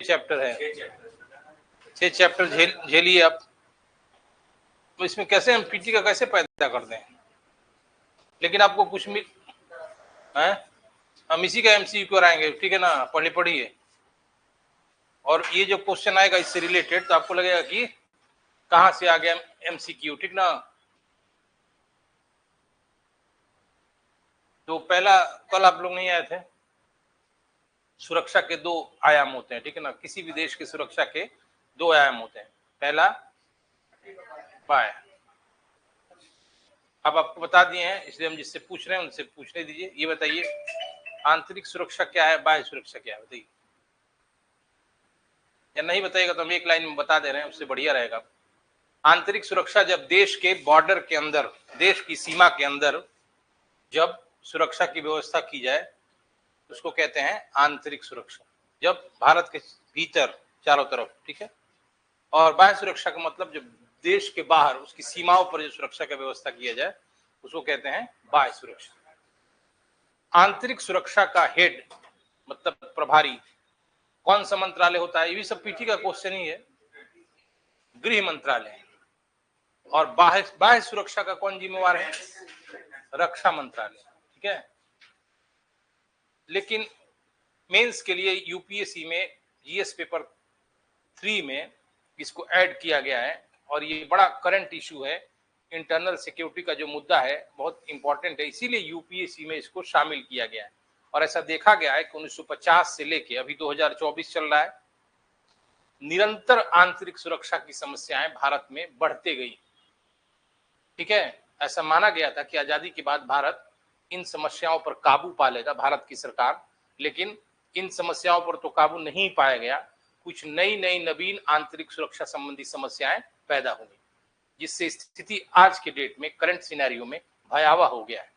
Chapter है, 6 chapter झेलिए आप। तो इसमें कैसे हम पीटी का कैसे पैदा करते हैं, लेकिन आपको कुछ मिल है, हम इसी का एमसीक्यू कराएंगे, ठीक है ना, पढ़िए। और ये जो क्वेश्चन आएगा इससे रिलेटेड तो आपको लगेगा कि कहां से आ गया एमसीक्यू, ठीक ना। तो पहला, कल आप लोग नहीं आए थे, सुरक्षा के 2 आयाम होते हैं, ठीक है ना। किसी भी देश की सुरक्षा के 2 आयाम होते हैं, पहला बाह्य। अब आपको बता दिए हैं, इसलिए हम जिससे पूछ रहे हैं उनसे पूछने दीजिए। ये बताइए आंतरिक सुरक्षा क्या है, बाह्य सुरक्षा क्या है, बताइए। या नहीं बताइएगा तो हम एक लाइन में बता दे रहे हैं, उससे बढ़िया रहेगा। आंतरिक सुरक्षा जब देश के बॉर्डर के अंदर, देश की सीमा के अंदर जब सुरक्षा की व्यवस्था की जाए उसको कहते हैं आंतरिक सुरक्षा, जब भारत के भीतर चारों तरफ, ठीक है। और बाह्य सुरक्षा का मतलब जब देश के बाहर उसकी सीमाओं पर जो सुरक्षा का व्यवस्था किया जाए उसको कहते हैं बाह्य सुरक्षा। आंतरिक सुरक्षा का हेड मतलब प्रभारी कौन सा मंत्रालय होता है, ये भी सब पीटी का क्वेश्चन ही है, गृह मंत्रालय। और बाह्य सुरक्षा का कौन जिम्मेवार है, रक्षा मंत्रालय, ठीक है। लेकिन मेंस के लिए यूपीएससी में जीएस पेपर 3 में इसको ऐड किया गया है और ये बड़ा करंट इशू है। इंटरनल सिक्योरिटी का जो मुद्दा है बहुत इंपॉर्टेंट है, इसीलिए यूपीएससी में इसको शामिल किया गया है। और ऐसा देखा गया है कि 1950 से लेके अभी 2024 चल रहा है, निरंतर आंतरिक सुरक्षा की समस्याएं भारत में बढ़ते गई, ठीक है। ऐसा माना गया था कि आजादी के बाद भारत इन समस्याओं पर काबू पा लेगा, भारत की सरकार, लेकिन इन समस्याओं पर तो काबू नहीं पाया गया। कुछ नई नवीन आंतरिक सुरक्षा संबंधी समस्याएं पैदा होंगी, जिससे स्थिति आज के डेट में करंट सिनेरियो में भयावह हो गया है।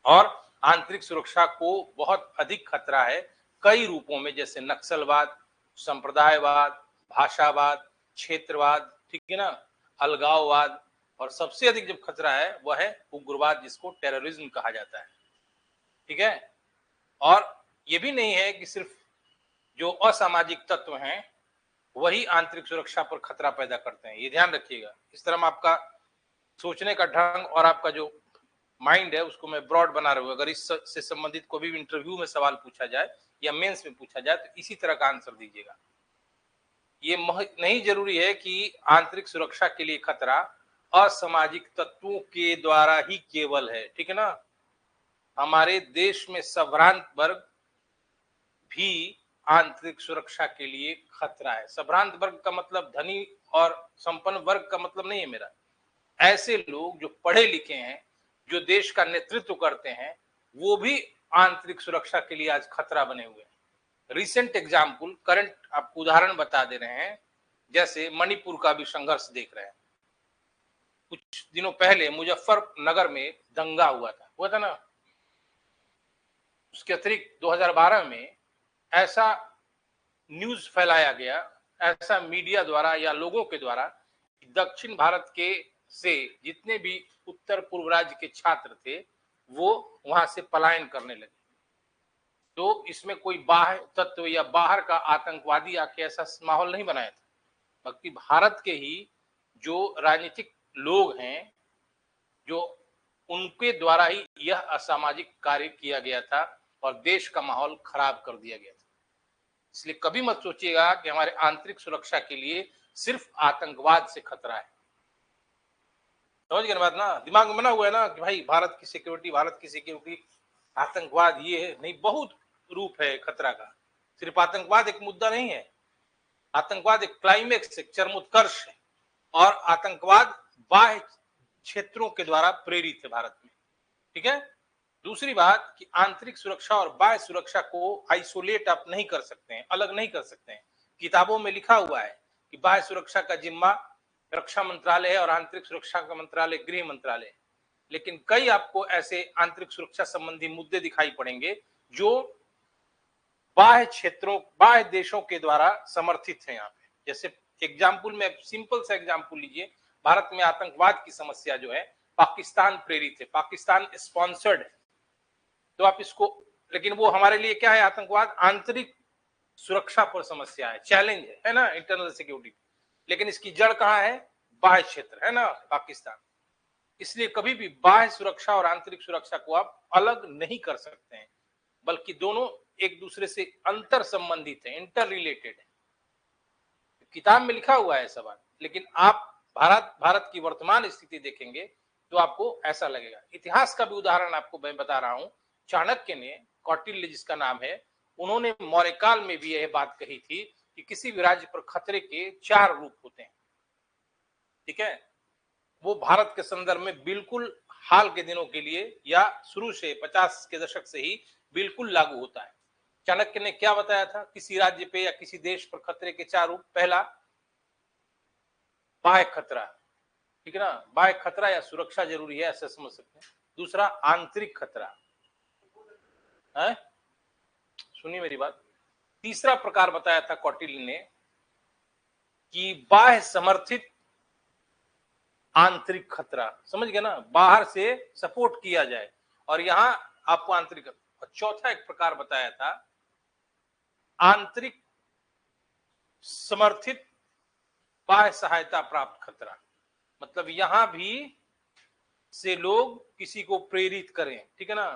और आंतरिक सुरक्षा को बहुत अधिक खतरा है कई रूपों में, जैसे नक्सलवाद, संप्रदायवाद, भाषावाद, क्षेत्रवाद, ठीक है ना, अलगाववाद, और सबसे अधिक जब खतरा है वह है उग्रवाद, जिसको टेररिज्म कहा जाता है, ठीक है। और ये भी नहीं है कि सिर्फ जो असामाजिक तत्व हैं वही आंतरिक सुरक्षा पर खतरा पैदा करते हैं, ये ध्यान रखिएगा। इस तरह आपका सोचने का ढंग और आपका जो माइंड है उसको मैं ब्रॉड बना रहा हूं। अगर इससे संबंधित कोई भी इंटरव्यू में सवाल पूछा जाए या मेंस में पूछा जाए तो इसी तरह का आंसर दीजिएगा। ये नहीं जरूरी है कि आंतरिक सुरक्षा के लिए खतरा असामाजिक तत्वों के द्वारा ही केवल है, ठीक है ना। हमारे देश में संभ्रांत वर्ग भी आंतरिक सुरक्षा के लिए खतरा है। संभ्रांत वर्ग का मतलब धनी और संपन्न वर्ग का मतलब नहीं है मेरा। ऐसे लोग जो पढ़े लिखे हैं, जो देश का नेतृत्व करते हैं, वो भी आंतरिक सुरक्षा के लिए आज खतरा बने हुए हैं। रिसेंट एग्जाम्पल, करंट आपको उदाहरण बता दे रहे हैं, जैसे मणिपुर का भी संघर्ष देख रहे हैं। कुछ दिनों पहले मुजफ्फरनगर में दंगा हुआ था ना। उसके अतिरिक्त 2012 में ऐसा न्यूज फैलाया गया, ऐसा मीडिया द्वारा या लोगों के द्वारा, दक्षिण भारत के से जितने भी उत्तर पूर्व राज्य के छात्र थे वो वहां से पलायन करने लगे। तो इसमें कोई बाह्य तत्व या बाहर का आतंकवादी आके ऐसा माहौल नहीं बनाया था, बल्कि भारत के ही जो राजनीतिक लोग हैं, जो उनके द्वारा ही यह असामाजिक कार्य किया गया था और देश का माहौल खराब कर दिया गया था। इसलिए कभी मत सोचिएगा कि हमारे आंतरिक सुरक्षा के लिए सिर्फ आतंकवाद से खतरा है। समझ गए बात ना, दिमाग में बना हुआ है ना कि भाई भारत की सिक्योरिटी आतंकवाद ये है, नहीं, बहुत रूप है खतरा का। सिर्फ आतंकवाद एक मुद्दा नहीं है, आतंकवाद एक क्लाइमेक्स, एक चरमोत्कर्ष है। और आतंकवाद बाह्य क्षेत्रों के द्वारा प्रेरित है भारत में, ठीक है। दूसरी बात कि आंतरिक सुरक्षा और बाह्य सुरक्षा को आइसोलेट आप नहीं कर सकते हैं, अलग नहीं कर सकते हैं। किताबों में लिखा हुआ है कि बाह्य सुरक्षा का जिम्मा रक्षा मंत्रालय है और आंतरिक सुरक्षा का मंत्रालय गृह मंत्रालय है। लेकिन कई आपको ऐसे आंतरिक सुरक्षा संबंधी मुद्दे दिखाई पड़ेंगे जो बाह्य क्षेत्रों, बाह्य देशों के द्वारा समर्थित है यहाँ पे। जैसे एग्जाम्पल में, सिंपल सा एग्जाम्पल लीजिए, भारत में आतंकवाद की समस्या जो है पाकिस्तान प्रेरित है, पाकिस्तान स्पॉन्सर्ड है। तो आप इसको, लेकिन वो हमारे लिए क्या है, आतंकवाद आंतरिक सुरक्षा पर समस्या है, चैलेंज है ना इंटरनल सिक्योरिटी। लेकिन इसकी जड़ कहाँ है? बाह्य क्षेत्र है ना, पाकिस्तान। इसलिए कभी भी बाह्य सुरक्षा और आंतरिक सुरक्षा को आप अलग नहीं कर सकते हैं, बल्कि दोनों एक दूसरे से अंतर संबंधित है, इंटर रिलेटेड है। किताब में लिखा हुआ है सवाल, लेकिन आप भारत की वर्तमान स्थिति देखेंगे तो आपको ऐसा लगेगा। इतिहास का भी उदाहरण आपको मैं बता रहा हूं। चाणक्य ने, कौटिल्य जिसका नाम है, उन्होंने मौर्य काल में भी यह बात कही थी कि किसी भी राज्य पर खतरे के 4 रूप होते हैं। ठीक है, वो भारत के संदर्भ में बिल्कुल हाल के दिनों के लिए या शुरू से 50 के दशक से ही बिल्कुल लागू होता है। चाणक्य ने क्या बताया था? किसी राज्य पे या किसी देश पर खतरे के 4 रूप। पहला, बाह्य खतरा, ठीक है ना, बाह्य खतरा या सुरक्षा जरूरी है, ऐसा समझ सकते हैं। दूसरा, आंतरिक खतरा है, सुनिए मेरी बात। तीसरा प्रकार बताया था कौटिल्य ने कि बाह्य समर्थित आंतरिक खतरा, समझ गए ना, बाहर से सपोर्ट किया जाए और यहां आपको आंतरिक। और चौथा एक प्रकार बताया था आंतरिक समर्थित बाह्य सहायता प्राप्त खतरा, मतलब यहां भी से लोग किसी को प्रेरित करें, ठीक है ना,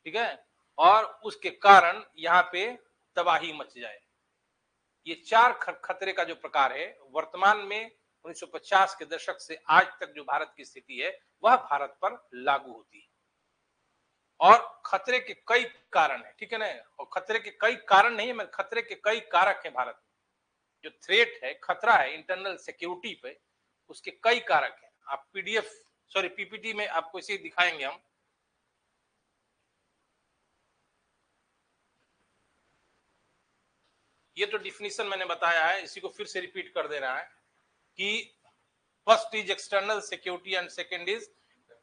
ठीक है, और उसके कारण यहां पे तबाही मच जाए। ये 4 खतरे का जो प्रकार है वर्तमान में 1950 के दशक से आज तक जो भारत की स्थिति है वह भारत पर लागू होती है। और खतरे के कई कारण है, ठीक है ना, और खतरे के कई कारण नहीं है, मैं खतरे के कई कारक है भारत में। जो थ्रेट है, खतरा है इंटरनल सिक्योरिटी पे, उसके कई कारक हैं। आप पीपीटी में आपको इसे दिखाएंगे हम। ये तो डिफिनीशन मैंने बताया है, इसी को फिर से रिपीट कर दे रहा है कि first is external security and second is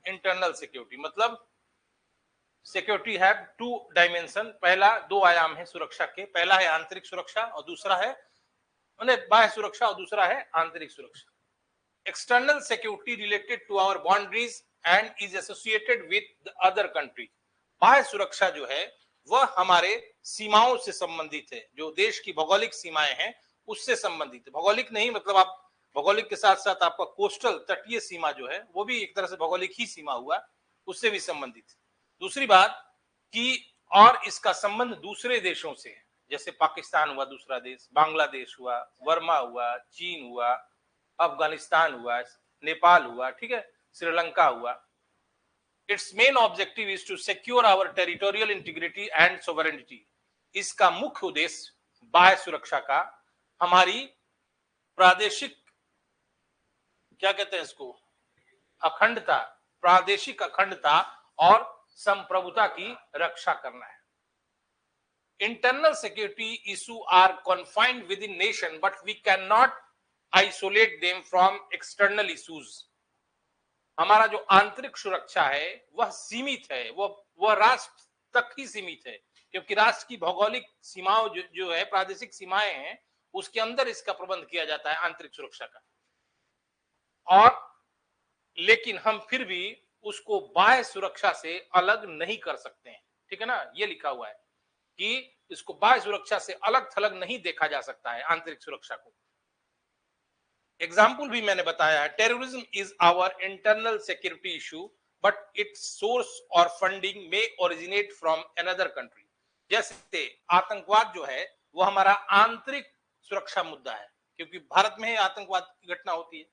internal security. मतलब सिक्योरिटी है 2 डायमेंशन, पहला 2 आयाम है सुरक्षा के। पहला है आंतरिक सुरक्षा और दूसरा है बाह्य सुरक्षा और दूसरा है आंतरिक सुरक्षा। External security related to our boundaries and is associated with the other country. बाह्य सुरक्षा जो है वह हमारे सीमाओं से संबंधित है, जो देश की भौगोलिक सीमाएं हैं उससे संबंधित है। भौगोलिक नहीं मतलब आप भौगोलिक के साथ साथ आपका कोस्टल तटीय सीमा जो है वो भी एक तरह से भौगोलिक ही सीमा हुआ, उससे भी संबंधित है। दूसरी बात कि और इसका संबंध दूसरे देशों से है, जैसे पाकिस्तान हुआ दूसरा देश, बांग्लादेश हुआ, वर्मा हुआ, चीन हुआ, अफगानिस्तान हुआ, नेपाल हुआ, ठीक है, श्रीलंका हुआ। Its main objective is to secure our territorial integrity and sovereignty. इसका मुख्य उद्देश्य बाह्य सुरक्षा का हमारी प्रादेशिक, क्या कहते हैं इसको, अखंडता, प्रादेशिक अखंडता और संप्रभुता की रक्षा करना है। Internal security issue are confined within nation, but we cannot isolate them from external issues. हमारा जो आंतरिक सुरक्षा है वह सीमित है, वह राष्ट्र तक ही सीमित है, क्योंकि राष्ट्र की भौगोलिक सीमाओं जो है, प्रादेशिक सीमाएं हैं, उसके अंदर इसका प्रबंध किया जाता है आंतरिक सुरक्षा का। और लेकिन हम फिर भी उसको बाह्य सुरक्षा से अलग नहीं कर सकते हैं, ठीक है ना, ये लिखा हुआ है कि इसको बाह्य सुरक्षा से अलग थलग नहीं देखा जा सकता है आंतरिक सुरक्षा को। एग्जाम्पल भी मैंने बताया है, terrorism is our internal security issue but its source और फंडिंग में ओरिजिनेट फ्रॉम अनदर कंट्री। जैसे आतंकवाद जो है वो हमारा आंतरिक सुरक्षा मुद्दा है, क्योंकि भारत में ही आतंकवाद की घटना होती है।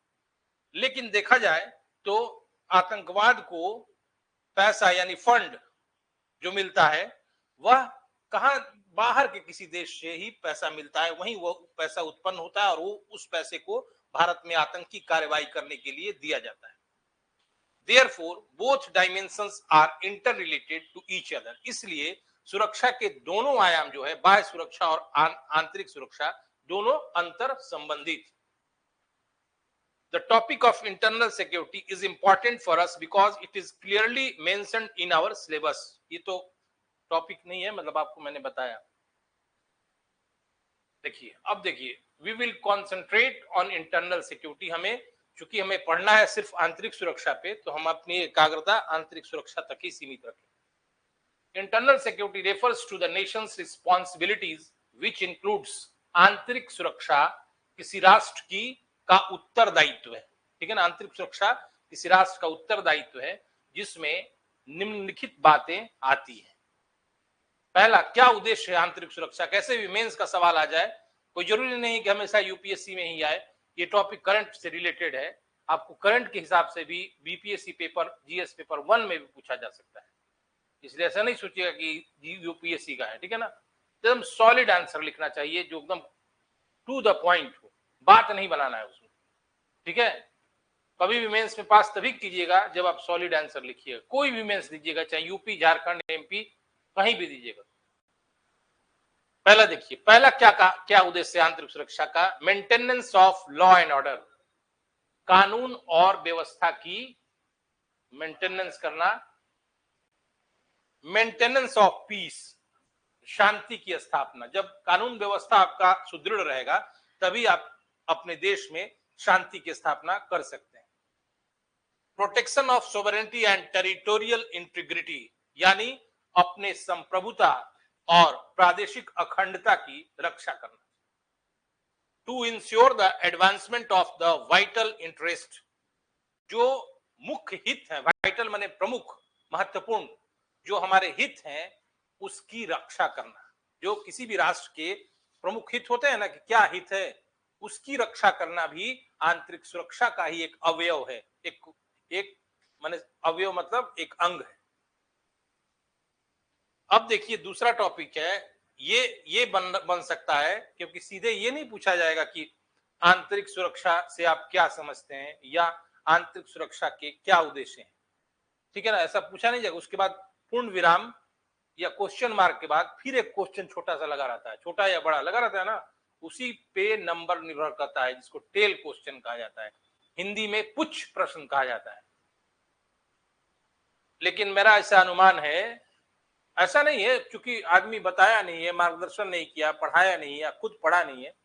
लेकिन देखा जाए तो आतंकवाद को पैसा यानी फंड जो मिलता है वह कहां, बाहर के किसी देश से ही पैसा मिलता है, वहीं वो पैसा उत्पन्न होता है और वो उस पैसे को भारत में आतंकी कार्रवाई करने के लिए दिया जाता है। Therefore, both dimensions are interrelated to each other. इसलिए सुरक्षा के दोनों आयाम जो है, बाह्य सुरक्षा और आंतरिक सुरक्षा, दोनों अंतर संबंधित। The topic of internal security is important for us because it is clearly mentioned in our syllabus. ये तो टॉपिक नहीं है, मतलब आपको मैंने बताया। देखिए अब देखिए, we will concentrate on internal security. हमें चूंकि हमें पढ़ना है सिर्फ आंतरिक सुरक्षा पे, तो हम अपनी एकाग्रता आंतरिक सुरक्षा तक ही सीमित रखें। Internal security refers to the nation's responsibilities which includes आंतरिक सुरक्षा किसी राष्ट्र की का उत्तरदायित्व है। ठीक है ना, आंतरिक सुरक्षा किसी राष्ट्र का उत्तरदायित्व है जिसमें निम्नलिखित बातें आती हैं। पहला, क्या उद्देश्य है आंतरिक सुरक्षा? कैसे भी मेंस का सवाल आ जाए, कोई जरूरी नहीं कि हमेशा यूपीएससी में ही आए, ये टॉपिक करंट से रिलेटेड है, आपको करंट के हिसाब से भी बीपीएससी पेपर, जीएस पेपर 1 में भी पूछा जा सकता है, इसलिए ऐसा नहीं सोचिएगा कि यूपीएससी का है। ठीक है ना, एकदम सॉलिड आंसर लिखना चाहिए जो एकदम टू द पॉइंट हो, बात नहीं बनाना है उसमें। ठीक है, कभी भी मेंस में पास तभी कीजिएगा जब आप सॉलिड आंसर लिखिएगा, कोई भी मेंस दीजिएगा, चाहे यूपी, झारखंड, एमपी, कहीं भी दीजिएगा। पहला देखिए, पहला क्या उद्देश्य है आंतरिक सुरक्षा का? Maintenance of law and order, कानून और व्यवस्था की मेंटेनेंस करना, मेंटेनेंस ऑफ पीस, शांति की स्थापना। जब कानून व्यवस्था आपका सुदृढ़ रहेगा तभी आप अपने देश में शांति की स्थापना कर सकते हैं। Protection of sovereignty and territorial integrity, यानी अपने संप्रभुता और प्रादेशिक अखंडता की रक्षा करना। To ensure the advancement of the vital interest, जो मुख्य हित है, वाइटल माने प्रमुख, महत्वपूर्ण, जो हमारे हित हैं उसकी रक्षा करना। जो किसी भी राष्ट्र के प्रमुख हित होते हैं ना, कि क्या हित है, उसकी रक्षा करना भी आंतरिक सुरक्षा का ही एक अवयव है। एक माने अवयव मतलब एक अंग है। अब देखिए दूसरा टॉपिक है, ये बन सकता है, क्योंकि सीधे ये नहीं पूछा जाएगा कि आंतरिक सुरक्षा से आप क्या समझते हैं या आंतरिक सुरक्षा के क्या उद्देश्य हैं। ठीक है ना, ऐसा पूछा नहीं जाएगा। उसके बाद पूर्ण विराम या क्वेश्चन मार्क के बाद फिर एक क्वेश्चन छोटा सा लगा रहता है, छोटा या बड़ा लगा रहता है ना, उसी पे नंबर निर्भर करता है, जिसको टेल क्वेश्चन कहा जाता है, हिंदी में पुच्छ प्रश्न कहा जाता है। लेकिन मेरा ऐसा अनुमान है, ऐसा नहीं है, क्योंकि आदमी बताया नहीं है, मार्गदर्शन नहीं किया, पढ़ाया नहीं है, खुद पढ़ा नहीं है,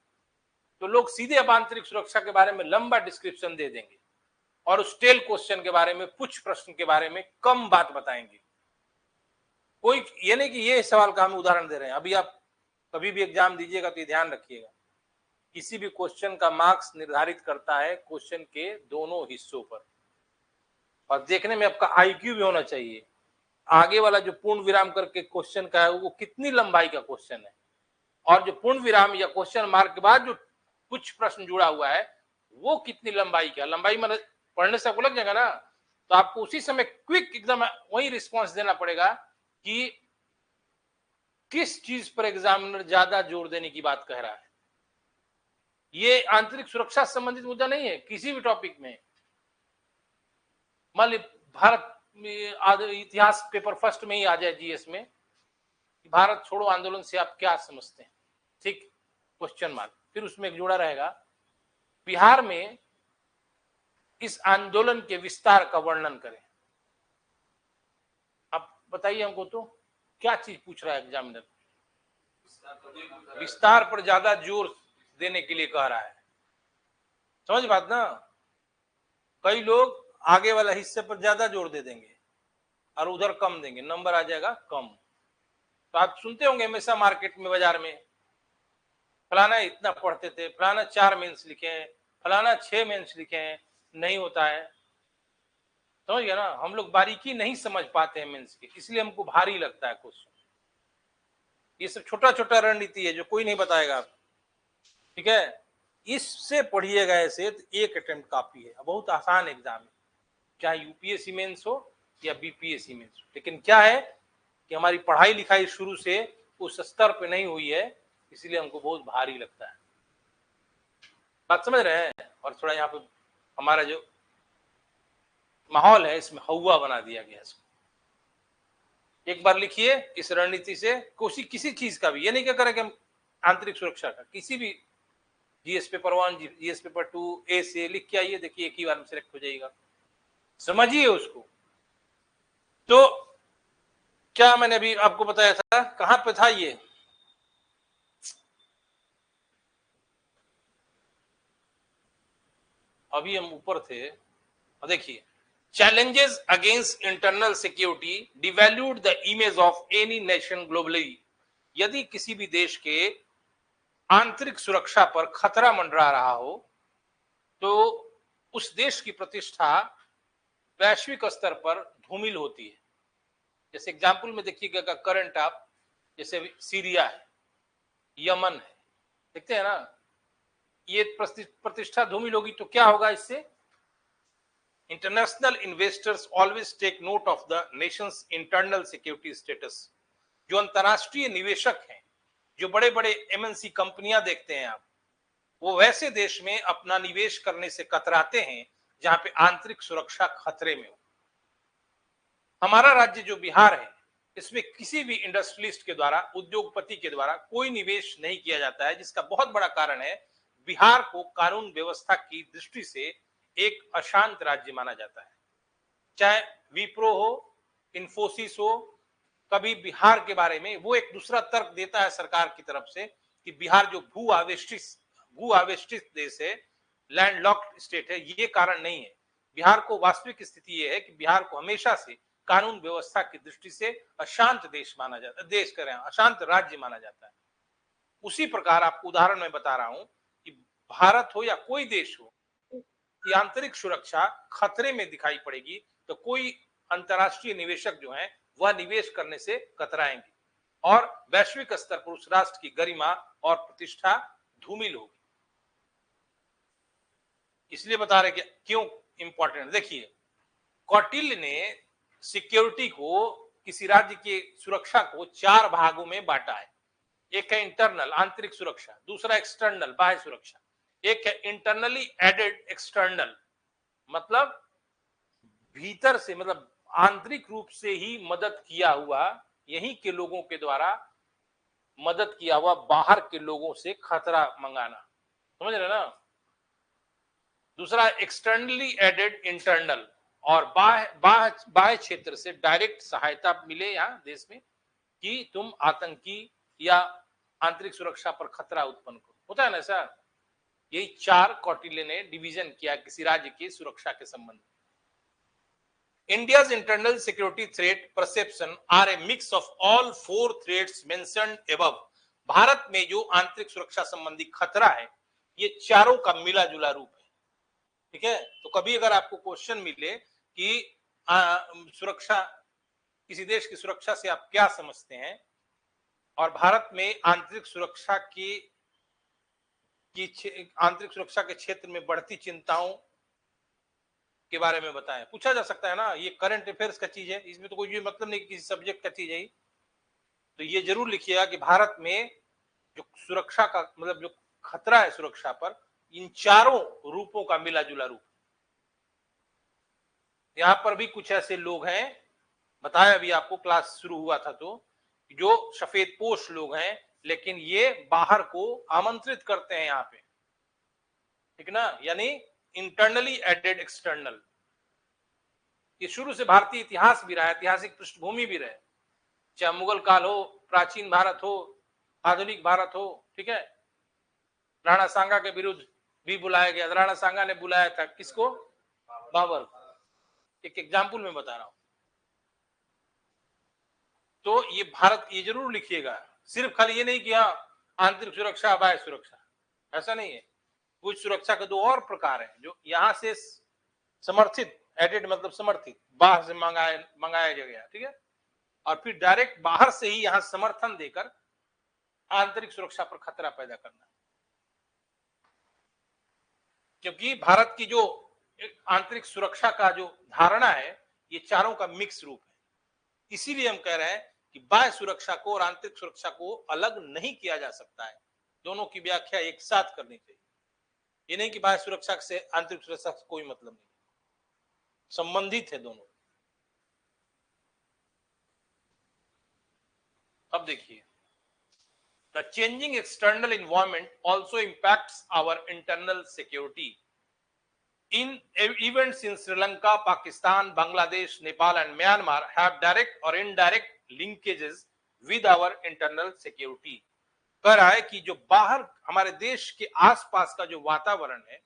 तो लोग सीधे अब आंतरिक सुरक्षा के बारे में लंबा डिस्क्रिप्शन दे देंगे और उस टेल क्वेश्चन के बारे में, पुच्छ प्रश्न के बारे में कम बात बताएंगे। कोई ये नहीं कि ये सवाल का हम उदाहरण दे रहे हैं। अभी आप कभी भी एग्जाम दीजिएगा तो ये ध्यान रखिएगा, किसी भी क्वेश्चन का मार्क्स निर्धारित करता है क्वेश्चन के दोनों हिस्सों पर, और देखने में आपका आईक्यू भी होना चाहिए। आगे वाला जो पूर्ण विराम करके क्वेश्चन का है वो कितनी लंबाई का क्वेश्चन है, और जो पूर्ण विराम या क्वेश्चन मार्क के बाद जो कुछ प्रश्न जुड़ा हुआ है वो कितनी लंबाई का। लंबाई मतलब पढ़ने से आपको लग जाएगा ना, तो आपको उसी समय क्विक एकदम वही रिस्पॉन्स देना पड़ेगा कि किस चीज पर एग्जामिनर ज्यादा जोर देने की बात कह रहा है। ये आंतरिक सुरक्षा से संबंधित मुद्दा नहीं है, किसी भी टॉपिक में। मान ली भारत इतिहास पेपर फर्स्ट में ही आ जाए जीएस में, भारत छोड़ो आंदोलन से आप क्या समझते हैं, ठीक, क्वेश्चन मार्क, फिर उसमें एक जुड़ा रहेगा बिहार में इस आंदोलन के विस्तार का वर्णन करें। अब बताइए हमको, तो क्या चीज पूछ रहा है एग्जामिनर? विस्तार पर ज्यादा जोर देने के लिए कह रहा है, समझ बात ना। कई लोग आगे वाला हिस्से पर ज्यादा जोर दे देंगे और उधर कम देंगे, नंबर आ जाएगा कम। तो आप सुनते होंगे हमेशा मार्केट में, बाजार में, फलाना इतना पढ़ते थे, फलाना 4 मेंस लिखे हैं, फलाना 6 मेंस लिखे हैं, नहीं होता है। समझ गया ना, हम लोग बारीकी नहीं समझ पाते हैं मेंस की, इसलिए हमको भारी लगता है क्वेश्चन। ये सब छोटा छोटा रणनीति है जो कोई नहीं बताएगा। ठीक है, इससे पढ़िएगा ऐसे तो एक अटेम्प्ट काफी है, बहुत आसान एग्जाम है, चाहे यूपीएससी मेंस हो या बीपीएससी मेंस हो। लेकिन क्या है कि हमारी पढ़ाई लिखाई शुरू से उस स्तर पे नहीं हुई है, इसलिए हमको बहुत भारी लगता है। बात समझ रहे हैं? और थोड़ा यहाँ पे हमारा जो माहौल है इसमें हवा बना दिया गया इसको। एक बार लिखिए इस रणनीति से, कोशिश किसी चीज का भी, ये नहीं क्या करें कि हम आंतरिक सुरक्षा का, किसी भी जीएस पेपर 1, जीएस पेपर 2 ए से लिख के आइए, देखिए एक ही बार में सिलेक्ट हो जाएगा, समझिए उसको। तो क्या मैंने अभी आपको बताया था, कहां पे था ये? अभी हम ऊपर थे, और देखिए, challenges against internal security devalued the image of any nation globally। यदि किसी भी देश के आंतरिक सुरक्षा पर खतरा मंडरा रहा हो तो उस देश की प्रतिष्ठा वैश्विक स्तर पर धूमिल होती है। जैसे एग्जाम्पल में देखिएगा करंट आप, जैसे सीरिया है, यमन है, देखते हैं ना, ये प्रतिष्ठा धूमिल होगी तो क्या होगा इससे? International investors always take note of the nations internal security status. जो अंतरराष्ट्रीय निवेशक हैं, जो बड़े बड़े एमएनसी कंपनियां देखते हैं आप, वो वैसे देश में अपना निवेश करने से कतराते हैं जहां पे आंतरिक सुरक्षा खतरे में हो। हमारा राज्य जो बिहार है, इसमें किसी भी इंडस्ट्रियलिस्ट के द्वारा, उद्योगपति के द्वारा कोई निवेश नहीं किया जाता है, जिसका बहुत बड़ा कारण है बिहार को कानून व्यवस्था की दृष्टि से एक अशांत राज्य माना जाता है। चाहे विप्रो हो, इन्फोसिस हो, कभी बिहार के बारे में वो एक दूसरा तर्क देता है सरकार की तरफ से कि बिहार जो भू आवेष्टित देश है, लैंडलॉक्ड स्टेट है, ये कारण नहीं है। बिहार को वास्तविक स्थिति ये है कि बिहार को हमेशा से कानून व्यवस्था की दृष्टि से अशांत देश माना जाता है, देश करें अशांत राज्य माना जाता है। उसी प्रकार आपको उदाहरण मैं बता रहा हूं कि भारत हो या कोई देश हो, की आंतरिक सुरक्षा खतरे में दिखाई पड़ेगी तो कोई अंतरराष्ट्रीय निवेशक जो है वह निवेश करने से कतराएंगे और वैश्विक स्तर पर उस राष्ट्र की गरिमा और प्रतिष्ठा धूमिल होगी। इसलिए बता रहे कि क्यों इंपॉर्टेंट। देखिए, कौटिल्य ने सिक्योरिटी को, किसी राज्य की सुरक्षा को 4 भागों में बांटा है। एक है इंटरनल आंतरिक सुरक्षा, दूसरा एक्सटर्नल बाह्य सुरक्षा, एक है इंटरनली एडेड एक्सटर्नल, मतलब भीतर से, मतलब आंतरिक रूप से ही मदद किया हुआ, यहीं के लोगों के द्वारा मदद किया हुआ बाहर के लोगों से खतरा मंगाना, समझ रहे ना। दूसरा एक्सटर्नली एडेड इंटरनल, और बाह्य क्षेत्र से डायरेक्ट सहायता मिले यहाँ देश में कि तुम आतंकी या आंतरिक सुरक्षा पर खतरा उत्पन्न करो, होता है ना ऐसा। यही 4 कौटिल्य ने डिवीजन किया किसी राज्य की सुरक्षा के संबंध में। India's internal security threat perception are a mix of all 4 threats mentioned above। Bharat में जो आंतरिक सुरक्षा संबंधी खतरा है, ये चारों का मिला जुला रूप है, ठीक है। तो कभी अगर आपको क्वेश्चन मिले कि सुरक्षा, किसी देश की सुरक्षा से आप क्या समझते हैं, और भारत में आंतरिक सुरक्षा की आंतरिक सुरक्षा के क्षेत्र में बढ़ती चिंताओं के बारे में बताएं, पूछा जा सकता है ना। ये करंट अफेयर्स का चीज है, इसमें तो कोई मतलब नहीं कि किसी सब्जेक्ट का चीज है। तो ये जरूर लिखिएगा कि भारत में जो सुरक्षा का, मतलब जो खतरा है सुरक्षा पर, इन चारों रूपों का मिला जुला रूप। यहां पर भी कुछ ऐसे लोग हैं, बताया अभी आपको, क्लास शुरू हुआ था तो, जो सफेद पोश लोग हैं, लेकिन ये बाहर को आमंत्रित करते हैं यहाँ पे, ठीक ना, यानी इंटरनली एडेड एक्सटर्नल। ये शुरू से भारतीय इतिहास भी रहा है, ऐतिहासिक पृष्ठभूमि भी रहे, चाहे मुगल काल हो, प्राचीन भारत हो, आधुनिक भारत हो, ठीक है। राणा सांगा के विरुद्ध भी बुलाया गया, राणा सांगा ने बुलाया था किसको? बाबर। एक एग्जाम्पल में बता रहा हूं। तो ये भारत, ये जरूर लिखिएगा, सिर्फ खाली ये नहीं कि हाँ आंतरिक सुरक्षा बाह्य सुरक्षा, ऐसा नहीं है। कुछ सुरक्षा के 2 और प्रकार हैं जो यहां से समर्थित, एडेड मतलब समर्थित, बाहर से मंगाया गया, ठीक है, और फिर डायरेक्ट बाहर से ही यहां समर्थन देकर आंतरिक सुरक्षा पर खतरा पैदा करना। क्योंकि भारत की जो आंतरिक सुरक्षा का जो धारणा है, ये चारों का मिक्स रूप है। इसीलिए हम कह रहे हैं कि बाह्य सुरक्षा को और आंतरिक सुरक्षा को अलग नहीं किया जा सकता है, दोनों की व्याख्या एक साथ करनी चाहिए। ये नहीं कि बाह्य सुरक्षा से आंतरिक सुरक्षा से कोई मतलब नहीं, संबंधित है दोनों। अब देखिए, the changing external environment also impacts our internal security। In events in Sri Lanka, Pakistan, Bangladesh, Nepal and Myanmar have direct or indirect linkages with our internal security। कह रहा है कि जो बाहर हमारे देश के आसपास का जो वातावरण है,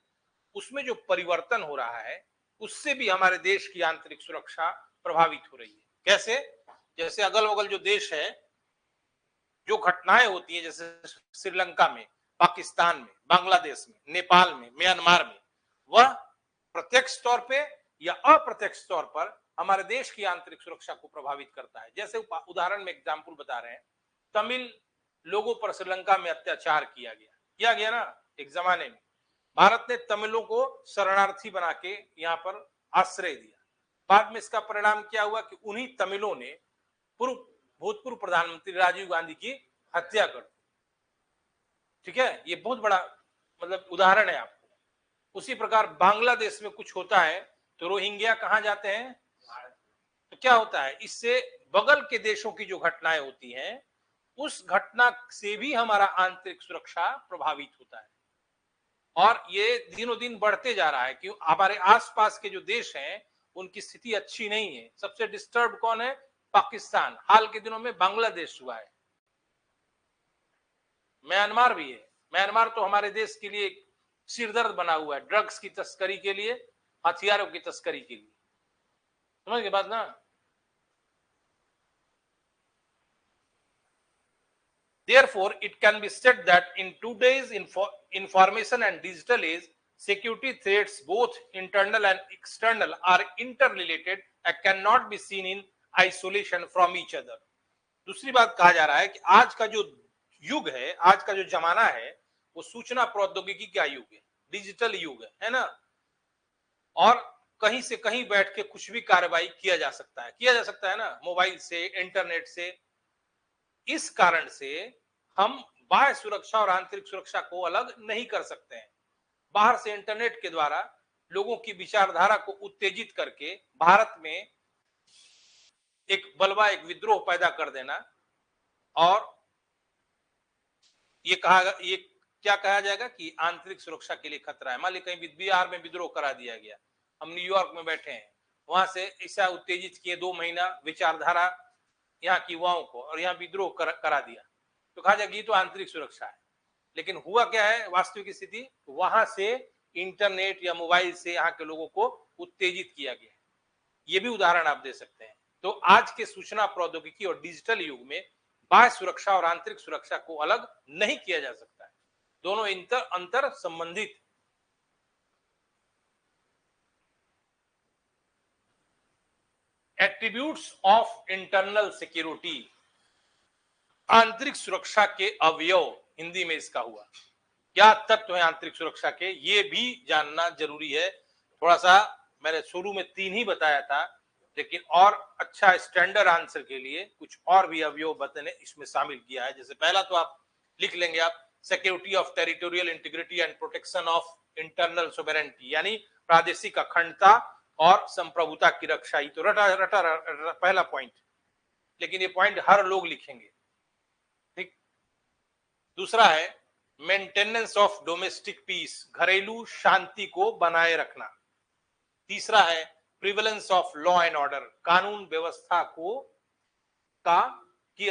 उसमें जो परिवर्तन हो रहा है, उससे भी हमारे देश की आंतरिक सुरक्षा प्रभावित हो रही है। कैसे? जैसे अगल बगल जो देश है, जो घटनाएं होती है, जैसे श्रीलंका में पाकिस्तान में, बांग्लादेश में, नेपाल में, म्यांमार में, वह प्रत्यक्ष तौर पे या अप्रत्यक्ष तौर पर हमारे देश की आंतरिक सुरक्षा को प्रभावित करता है। जैसे उदाहरण में एग्जाम्पल बता रहे हैं, तमिल लोगों पर श्रीलंका में अत्याचार किया गया ना एक जमाने में। भारत ने तमिलों को शरणार्थी बना के यहाँ पर आश्रय दिया। बाद में इसका परिणाम क्या हुआ कि उन्हीं तमिलों ने भूतपूर्व प्रधानमंत्री राजीव गांधी की हत्या कर दी। ठीक है, ये बहुत बड़ा मतलब उदाहरण है आपको। उसी प्रकार बांग्लादेश में कुछ होता है तो रोहिंग्या कहां जाते हैं, तो क्या होता है, इससे बगल के देशों की जो घटनाएं होती हैं उस घटना से भी हमारा आंतरिक सुरक्षा प्रभावित होता है। और ये दिनों दिन बढ़ते जा रहा है कि हमारे आसपास के जो देश हैं उनकी स्थिति अच्छी नहीं है। सबसे डिस्टर्ब कौन है, पाकिस्तान। हाल के दिनों में बांग्लादेश हुआ है, म्यांमार भी है। म्यांमार तो हमारे देश के लिए सिरदर्द बना हुआ है, ड्रग्स की तस्करी के लिए, हथियारों की तस्करी के लिए। समझ के बात ना। Therefore, it can be said that in today's information and digital age, security threats, both internal and external, are interrelated and cannot be seen in isolation from each other. दूसरी बात कहा जा रहा है कि आज का जो युग है, आज का जो जमाना है, वो सूचना प्रौद्योगिकी का युग है, डिजिटल युग है ना। और कहीं से कहीं बैठ के कुछ भी कार्रवाई किया जा सकता है ना, मोबाइल से, इंटरनेट से। इस कारण से हम बाह्य सुरक्षा और आंतरिक सुरक्षा को अलग नहीं कर सकते हैं। बाहर से इंटरनेट के द्वारा लोगों की विचारधारा को उत्तेजित करके भारत में एक बलवा, एक विद्रोह पैदा कर देना, और ये क्या कहा जाएगा कि आंतरिक सुरक्षा के लिए खतरा है। मान ली कहीं बिहार में विद्रोह करा दिया गया, हम न्यूयॉर्क में बैठे हैं, वहां से ऐसा उत्तेजित किए 2 महीना विचारधारा यहाँ की युवाओं को, और यहाँ विद्रोह करा दिया, तो कहा जाएगा ये तो आंतरिक सुरक्षा है। लेकिन हुआ क्या है वास्तविक स्थिति, वहां से इंटरनेट या मोबाइल से यहाँ के लोगों को उत्तेजित किया गया। ये भी उदाहरण आप दे सकते हैं। तो आज के सूचना प्रौद्योगिकी और डिजिटल युग में बाह्य सुरक्षा और आंतरिक सुरक्षा को अलग नहीं किया जा सकता है, दोनों अंतर संबंधित। एट्रीब्यूट्स ऑफ इंटरनल सिक्योरिटी, आंतरिक सुरक्षा के अवयव, हिंदी में इसका हुआ। क्या तत्व है आंतरिक सुरक्षा के, ये भी जानना जरूरी है। थोड़ा सा मैंने शुरू में 3 ही बताया था, लेकिन और अच्छा स्टैंडर्ड आंसर के लिए कुछ और भी अवयव बताने इसमें शामिल किया है। जैसे पहला तो आप लिख लेंगे आप, security of territorial integrity and protection of internal sovereignty, यानी प्रादेशिक अखंडता और संप्रभुता की रक्षा। ये तो रटा पहला पॉइंट, लेकिन ये पॉइंट हर लोग लिखेंगे। ठीक। दूसरा है मेंटेनेंस ऑफ डोमेस्टिक पीस, घरेलू शांति को बनाए रखना। तीसरा है prevalence of law and order, कानून व्यवस्था की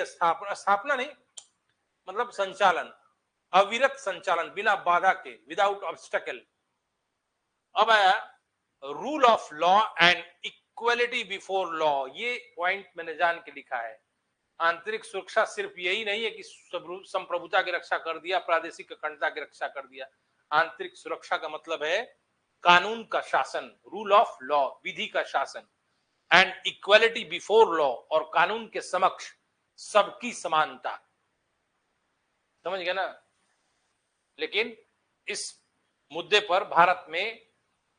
स्थापना नहीं, मतलब संचालन, अविरत संचालन, बिना बाधा के, विदाउट ऑब्स्टेकल। अब आया rule of law and equality before law, ये पॉइंट मैंने जान के लिखा है। आंतरिक सुरक्षा सिर्फ यही नहीं है कि संप्रभुता की रक्षा कर दिया, प्रादेशिक अखंडता की रक्षा कर दिया। आंतरिक सुरक्षा का मतलब है कानून का शासन, रूल ऑफ लॉ, विधि का शासन, एंड इक्वालिटी बिफोर लॉ, और कानून के समक्ष सबकी समानता। समझ गए ना। लेकिन इस मुद्दे पर भारत में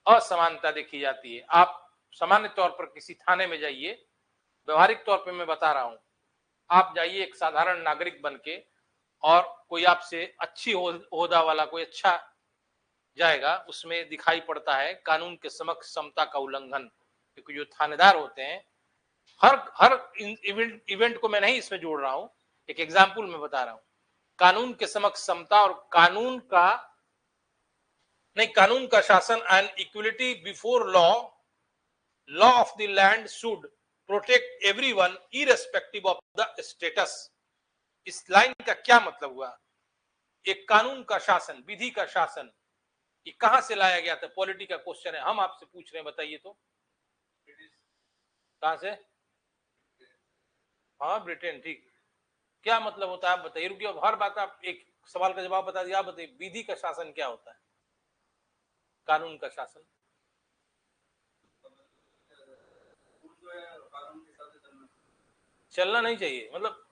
असमानता देखी जाती है। आप सामान्य तौर पर किसी थाने में जाइए, व्यवहारिक तौर पर मैं बता रहा हूं, आप जाइए एक साधारण नागरिक बनके, और कोई आपसे अच्छी ओहदा वाला कोई अच्छा जाएगा, उसमें दिखाई पड़ता है कानून के समक्ष समता का उल्लंघन। क्योंकि जो थानेदार होते हैं, हर इवेंट को मैं नहीं इसमें जोड़ रहा हूं, एक एग्जाम्पल में बता रहा हूं, कानून के समक्ष समता और कानून का शासन and equality before law, law of the land should protect everyone irrespective of the status. इस लाइन का क्या मतलब हुआ, एक कानून का शासन, विधि का शासन, ये कहां से लाया गया था? पॉलिटी का क्वेश्चन है, हम आपसे पूछ रहे हैं, बताइए तो कहां से? हाँ, ब्रिटेन। ठीक, क्या मतलब होता है आप बताइए। रुकिए, हर बात आप एक सवाल का जवाब बता दिया। आप बताइए विधि का शासन क्या होता है? कानून का शासन। चलना नहीं चाहिए, मतलब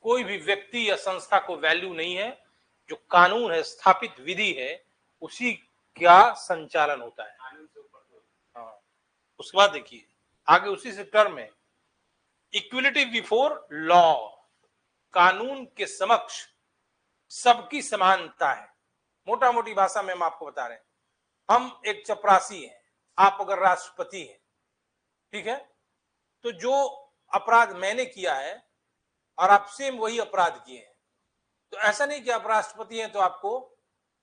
कोई भी व्यक्ति या संस्था को वैल्यू नहीं है, जो कानून है, स्थापित विधि है, उसी का संचालन होता है। हाँ, उसके बाद देखिए आगे उसी से टर्म है, इक्वलिटी बिफोर लॉ, कानून के समक्ष सबकी समानता है। मोटा मोटी भाषा में हम आपको बता रहे हैं, हम एक चपरासी हैं, आप अगर राष्ट्रपति हैं, ठीक है, तो जो अपराध मैंने किया है और आप सेम वही अपराध किए हैं, तो ऐसा नहीं कि आप राष्ट्रपति हैं तो आपको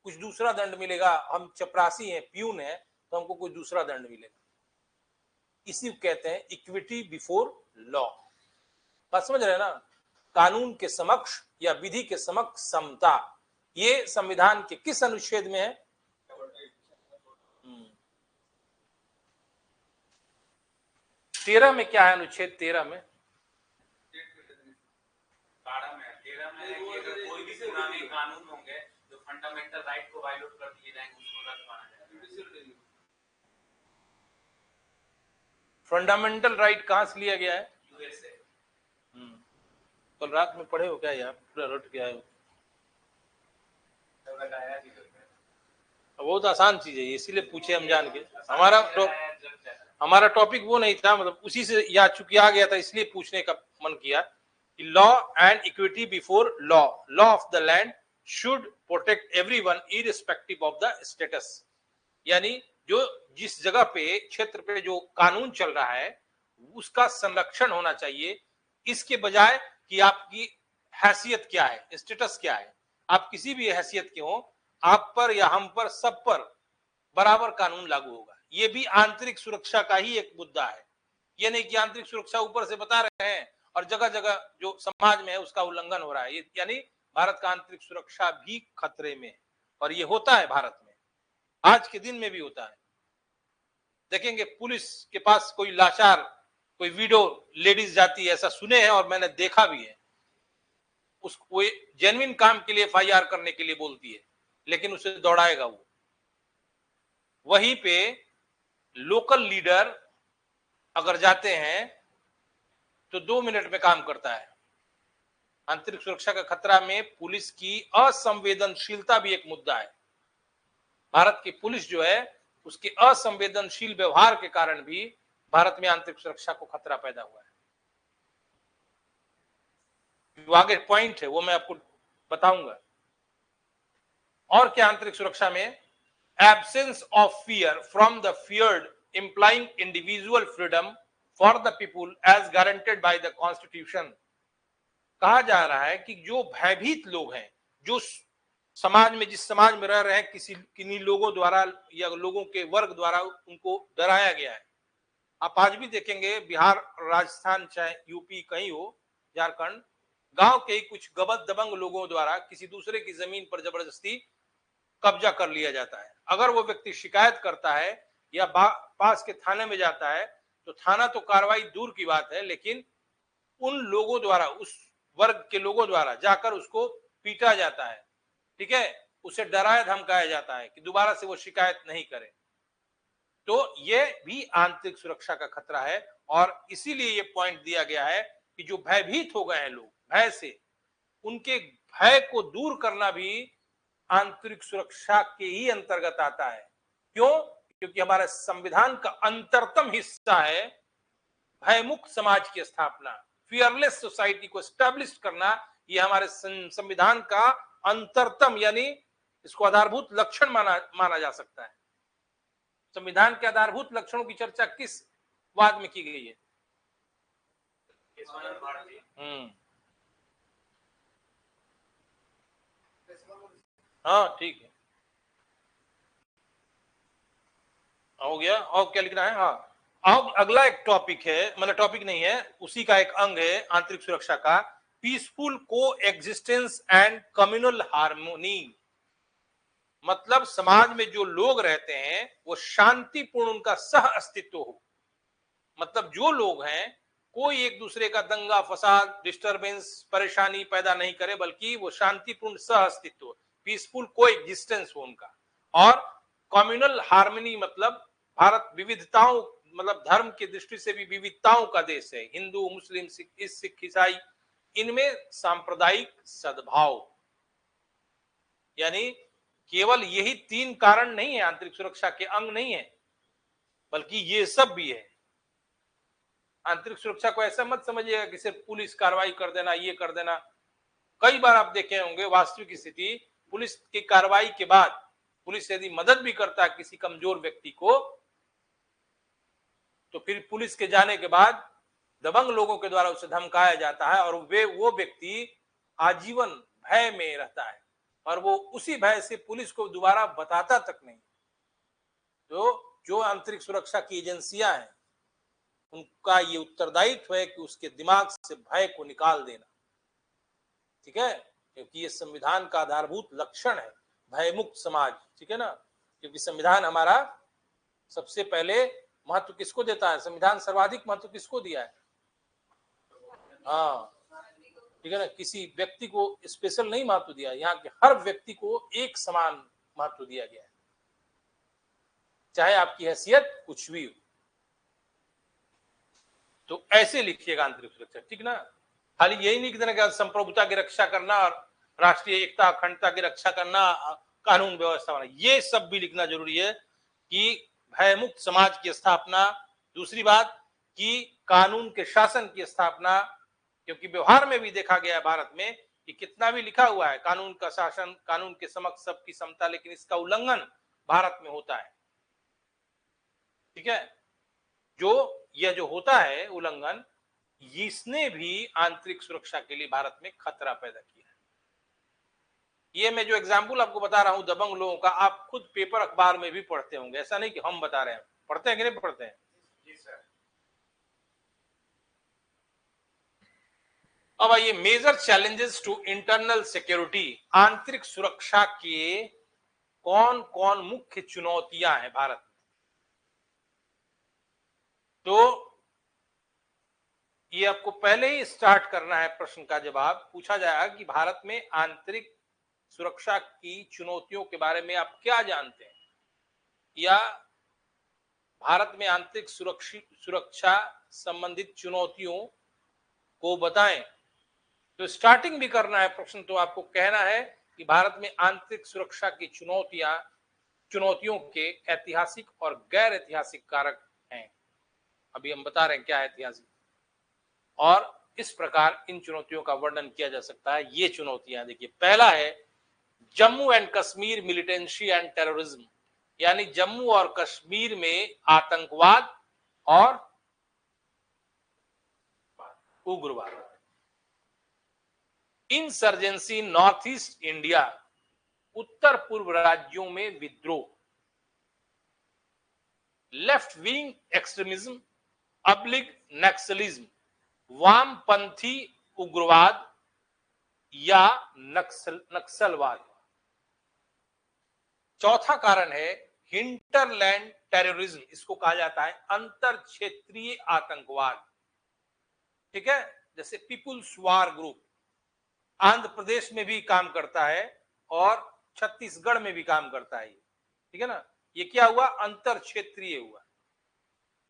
कुछ दूसरा दंड मिलेगा, हम चपरासी हैं, प्यून है, तो हमको कुछ दूसरा दंड मिलेगा। इसी को कहते हैं इक्विटी बिफोर लॉ। बात समझ रहे हैं ना? कानून के समक्ष या विधि के समक्ष समता, ये संविधान के किस अनुच्छेद में है? 13 में क्या है? अनुच्छेद 13 में कोई भी पुराने कानून होंगे जो फंडामेंटल राइट को वायलेट कर दिए जाएंगे उसको रद्द माना जाएगा। फंडामेंटल राइट कहां से लिया गया है? यूएसए। कल रात में पढ़े हो क्या यार? पूरा रट गया है। बहुत आसान चीज है, इसीलिए पूछे हम जान के। हमारा टॉपिक वो नहीं था, मतलब उसी से याद चुकी आ गया था, इसलिए पूछने का मन किया। Law and equity before law, law of the land should protect everyone irrespective of the status. यानी जो जिस जगह पे, क्षेत्र पे जो कानून चल रहा है उसका संरक्षण होना चाहिए, इसके बजाय कि आपकी हैसियत क्या है, स्टेटस क्या है। आप किसी भी हैसियत के हो, आप पर या हम पर, सब पर बराबर कानून लागू होगा। ये भी आंतरिक सुरक्षा का ही एक मुद्दा है। ये नहीं कि आंतरिक सुरक्षा ऊपर से बता रहे हैं और जगह जगह जो समाज में है उसका उल्लंघन हो रहा है, यानी भारत का आंतरिक सुरक्षा भी खतरे में है। और ये होता है भारत में, आज के दिन में भी होता है। देखेंगे पुलिस के पास कोई लाचार, कोई विडो लेडीज जाती है, ऐसा सुने हैं और मैंने देखा भी है। उसको जेन्युइन काम के लिए एफआईआर करने के लिए बोलती है, लेकिन उसे दौड़ाएगा वो। वहीं पे लोकल लीडर अगर जाते हैं तो 2 मिनट में काम करता है। आंतरिक सुरक्षा का खतरा में पुलिस की असंवेदनशीलता भी एक मुद्दा है। भारत की पुलिस जो है उसके असंवेदनशील व्यवहार के कारण भी भारत में आंतरिक सुरक्षा को खतरा पैदा हुआ है। वो आगे पॉइंट है, वो मैं आपको बताऊंगा। और क्या आंतरिक सुरक्षा में? Absence of fear from the feared implying individual freedom for the people as guaranteed by the constitution. कहा जा रहा है कि जो भयभीत लोग हैं, जो समाज में, जिस समाज में रह रहे हैं, किन्हीं लोगों द्वारा या लोगों के वर्ग द्वारा उनको डराया गया है। आप आज भी देखेंगे बिहार, राजस्थान, चाहे यूपी कहीं हो, झारखंड, गांव के ही कुछ गबद दबंग लोगों द्वारा किसी दूसरे की जमीन पर जबरदस्ती कब्जा कर लिया जाता है। अगर वो व्यक्ति शिकायत करता है या पास के थाने में जाता है तो थाना तो कार्रवाई दूर की बात है, लेकिन उन लोगों द्वारा, उस वर्ग के लोगों द्वारा जाकर उसको पीटा जाता है, ठीक है, उसे डराया धमकाया जाता है कि दोबारा से वो शिकायत नहीं करे। तो ये भी आंतरिक सुरक्षा का खतरा है। और इसीलिए ये पॉइंट दिया गया है कि जो भयभीत हो गए हैं लोग भय से, उनके भय को दूर करना भी आंतरिक सुरक्षा के ही अंतर्गत आता है। क्यों? क्योंकि हमारे संविधान का अंतरतम हिस्सा है भयमुक्त समाज की स्थापना, फियरलेस सोसाइटी को स्टैब्लिश करना। ये हमारे संविधान का अंतरतम, यानी इसको आधारभूत लक्षण माना जा सकता है। संविधान के आधारभूत लक्षणों की चर्चा किस वाद में की गई है? हाँ ठीक है, हो गया। और क्या लिखना है? हाँ, अब अगला एक टॉपिक है, मतलब टॉपिक नहीं है, उसी का एक अंग है आंतरिक सुरक्षा का, पीसफुल को एग्जिस्टेंस एंड कम्युनल हार्मोनी। मतलब समाज में जो लोग रहते हैं वो शांतिपूर्ण, उनका सह अस्तित्व हो। मतलब जो लोग हैं कोई एक दूसरे का दंगा फसाद डिस्टरबेंस परेशानी पैदा नहीं करे, बल्कि वो शांतिपूर्ण सह अस्तित्व पीसफुल को एग्जिस्टेंस हो उनका। और कम्युनल हार्मनी मतलब भारत विविधताओं मतलब धर्म की दृष्टि से भी विविधताओं का देश है। हिंदू मुस्लिम सिख ईसाई, इनमें सांप्रदायिक सद्भाव, यानी केवल यही 3 कारण नहीं है आंतरिक सुरक्षा के अंग नहीं है, बल्कि ये सब भी है। आंतरिक सुरक्षा को ऐसा मत समझिएगा कि सिर्फ पुलिस कार्रवाई कर देना, ये कर देना। कई बार आप देखे होंगे वास्तविक स्थिति, पुलिस की कार्रवाई के बाद पुलिस यदि मदद भी करता है किसी कमजोर व्यक्ति को, तो फिर पुलिस के जाने के बाद दबंग लोगों के द्वारा उसे धमकाया जाता है और वो व्यक्ति आजीवन भय में रहता है और वो उसी भय से पुलिस को दोबारा बताता तक नहीं। तो जो आंतरिक सुरक्षा की एजेंसियां हैं, उनका ये उत्तरदायित्व है कि उसके दिमाग से भय को निकाल देना, ठीक है, क्योंकि ये संविधान का आधारभूत लक्षण है, भयमुक्त समाज, ठीक है ना। क्योंकि संविधान हमारा सबसे पहले महत्व किसको देता है, संविधान सर्वाधिक महत्व किसको दिया है, हाँ, ठीक है ना, किसी व्यक्ति को स्पेशल नहीं महत्व दिया, यहाँ के हर व्यक्ति को एक समान महत्व दिया गया है, चाहे आपकी हैसियत कुछ भी हो। तो ऐसे लिखिएगा आंतरिक सुरक्षा, ठीक ना। खाली यही नहीं कि संप्रभुता की रक्षा करना और राष्ट्रीय एकता अखंडता की रक्षा करना, कानून व्यवस्था बनाना, ये सब भी लिखना जरूरी है कि भयमुक्त समाज की स्थापना। दूसरी बात कि कानून के शासन की स्थापना, क्योंकि व्यवहार में भी देखा गया है भारत में कि कितना भी लिखा हुआ है कानून का शासन, कानून के समक्ष सबकी समता, लेकिन इसका उल्लंघन भारत में होता है, ठीक है। यह जो होता है उल्लंघन, इसने भी आंतरिक सुरक्षा के लिए भारत में खतरा पैदा किया है। ये मैं जो एग्जाम्पल आपको बता रहा हूं दबंग लोगों का, आप खुद पेपर अखबार में भी पढ़ते होंगे, ऐसा नहीं कि हम बता रहे हैं, पढ़ते हैं कि नहीं पढ़ते हैं। जी सर। अब आइए major challenges to internal security, आंतरिक सुरक्षा के कौन कौन मुख्य चुनौतियां हैं भारत में। तो ये आपको पहले ही स्टार्ट करना है, प्रश्न का जवाब पूछा जाएगा कि भारत में आंतरिक सुरक्षा की चुनौतियों के बारे में आप क्या जानते हैं, या भारत में आंतरिक सुरक्षा संबंधित चुनौतियों को बताएं। तो स्टार्टिंग भी करना है प्रश्न, तो आपको कहना है कि भारत में आंतरिक सुरक्षा की चुनौतियों के ऐतिहासिक और गैर ऐतिहासिक कारक हैं। अभी हम बता रहे हैं क्या है ऐतिहासिक, और इस प्रकार इन चुनौतियों का वर्णन किया जा सकता है। ये चुनौतियां देखिए, पहला है Jammu and Kashmir militancy and terrorism, यानी जम्मू और कश्मीर में आतंकवाद और उग्रवाद। इंसर्जेंसी नॉर्थ ईस्ट इंडिया, उत्तर पूर्व राज्यों में विद्रोह। लेफ्ट विंग एक्सट्रीमिज्म, अब्लिग नक्सलिज्म, वामपंथी उग्रवाद या नक्सलवाद। चौथा कारण है हिंटरलैंड टेररिज्म, इसको कहा जाता है अंतर क्षेत्रीय आतंकवाद, ठीक है। जैसे people's war group Andhra Pradesh में भी काम करता है और छत्तीसगढ़ में भी काम करता है, ठीक है ना। ये क्या हुआ, अंतर क्षेत्रीय हुआ।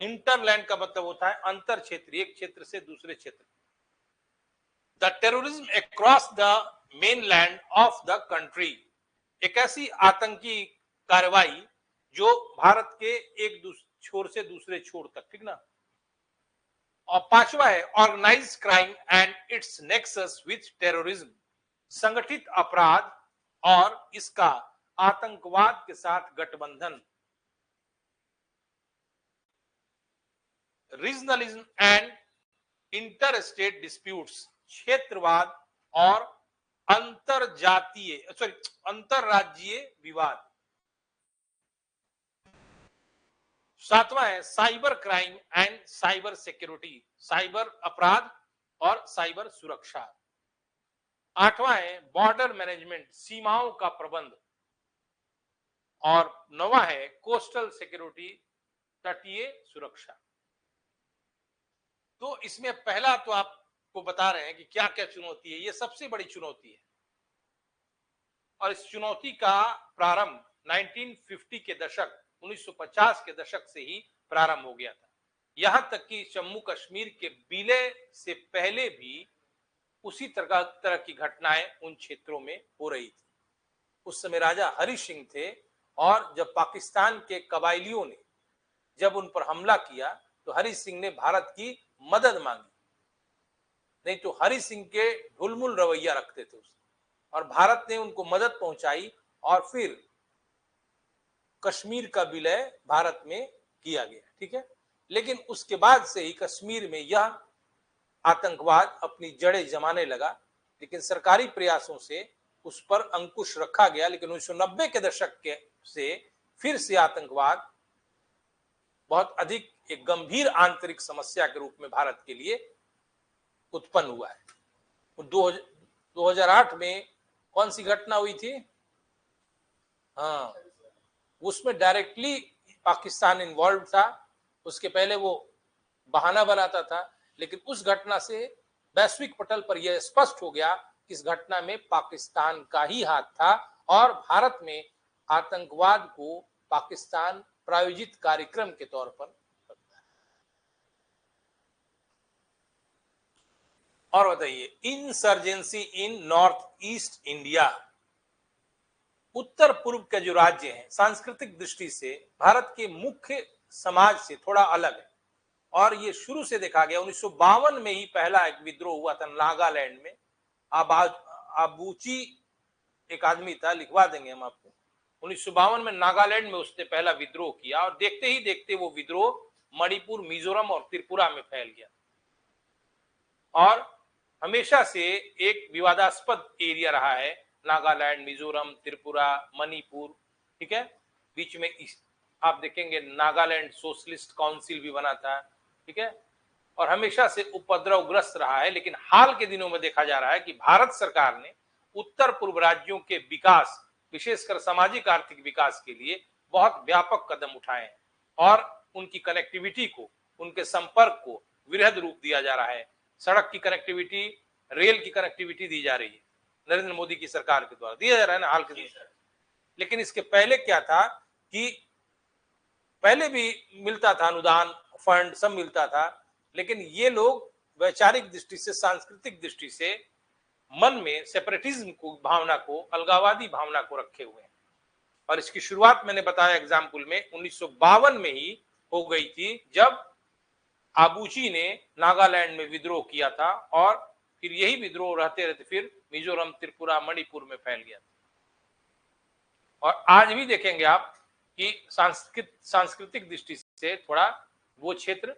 इंटरलैंड का मतलब होता है अंतर क्षेत्रीय, एक क्षेत्र से दूसरे क्षेत्र। The terrorism across the mainland of the country, एक ऐसी आतंकी कार्रवाई जो भारत के एक छोर से दूसरे छोर तक, ठीक ना। और पांचवा है organised crime and its nexus with terrorism, संगठित अपराध और इसका आतंकवाद के साथ गठबंधन। Regionalism and inter state disputes, क्षेत्रवाद और अंतरराज्यीय विवाद। सातवां है cyber crime and cyber security, cyber अपराध और साइबर सुरक्षा। आठवां है बॉर्डर मैनेजमेंट, सीमाओं का प्रबंध। और नौवां है कोस्टल सिक्योरिटी, तटीय सुरक्षा। तो इसमें पहला तो आपको बता रहे हैं कि क्या क्या चुनौती है। ये सबसे बड़ी चुनौती है और इस चुनौती का प्रारंभ 1950 के दशक 1950 के दशक से ही प्रारंभ हो गया था। यहां तक कि जम्मू कश्मीर के विलय से पहले भी उसी तरह की घटनाएं उन क्षेत्रों में हो रही थी। उस समय राजा हरि सिंह थे और जब पाकिस्तान के कबायलियों ने जब उन पर हमला किया तो हरि सिंह ने भारत की मदद मांगी, नहीं तो हरि सिंह के ढुलमुल रवैया रखते थे उसने, और भारत ने उनको मदद पहुंचाई और फिर कश्मीर का विलय भारत में किया गया। ठीक है, लेकिन उसके बाद से ही कश्मीर में यह आतंकवाद अपनी जड़ें जमाने लगा, लेकिन सरकारी प्रयासों से उस पर अंकुश रखा गया। लेकिन 1990 के दशक के से फिर से आतंकवाद बहुत अधिक एक गंभीर आंतरिक समस्या के रूप में भारत के लिए उत्पन्न हुआ है। 2008 में कौन सी घटना हुई थी? हाँ, उसमें डायरेक्टली पाकिस्तान इन्वॉल्व था। उसके पहले वो बहाना बनाता था, लेकिन उस घटना से वैश्विक पटल पर यह स्पष्ट हो गया कि इस घटना में पाकिस्तान का ही हाथ था और भारत में आतंकवाद को पाकिस्तान प्रायोजित कार्यक्रम के तौर पर रखता है। और बताइए, इंसर्जेंसी इन नॉर्थ ईस्ट इंडिया। उत्तर पूर्व के जो राज्य हैं सांस्कृतिक दृष्टि से भारत के मुख्य समाज से थोड़ा अलग है और ये शुरू से देखा गया। 1952 में ही पहला एक विद्रोह हुआ था नागालैंड में। आबूची एक आदमी था, लिखवा देंगे हम आपको। 1952 में नागालैंड में उसने पहला विद्रोह किया और देखते ही देखते वो विद्रोह मणिपुर, मिजोरम और त्रिपुरा में फैल गया और हमेशा से एक विवादास्पद एरिया रहा है नागालैंड, मिजोरम, त्रिपुरा, मणिपुर। ठीक है, बीच में आप देखेंगे नागालैंड सोशलिस्ट काउंसिल भी बना था। ठीक है, और हमेशा से उपद्रवग्रस्त रहा है। लेकिन हाल के दिनों में देखा जा रहा है कि भारत सरकार ने उत्तर पूर्व राज्यों के विकास, विशेषकर सामाजिक आर्थिक विकास के लिए बहुत व्यापक कदम उठाए हैं और उनकी कनेक्टिविटी को, उनके संपर्क को वृहद रूप दिया जा रहा है। सड़क की कनेक्टिविटी, रेल की कनेक्टिविटी दी जा रही है, नरेंद्र मोदी की सरकार के द्वारा दिया जा रहा है ना हाल के दिन। लेकिन इसके पहले क्या था कि पहले भी मिलता था अनुदान, फंड सब मिलता था, लेकिन ये लोग वैचारिक दृष्टि से, सांस्कृतिक दृष्टि से मन में सेपरेटिज्म को, भावना को, अलगाववादी भावना को रखे हुए हैं। और इसकी शुरुआत मैंने बताया एग्जाम्पल में 1952 में ही हो गई थी, जब आबूची ने नागालैंड में विद्रोह किया था और फिर यही विद्रोह रहते रहते फिर मिजोरम, त्रिपुरा, मणिपुर में फैल गया था। और आज भी देखेंगे आप कि सांस्कृतिक दृष्टि से थोड़ा वो क्षेत्र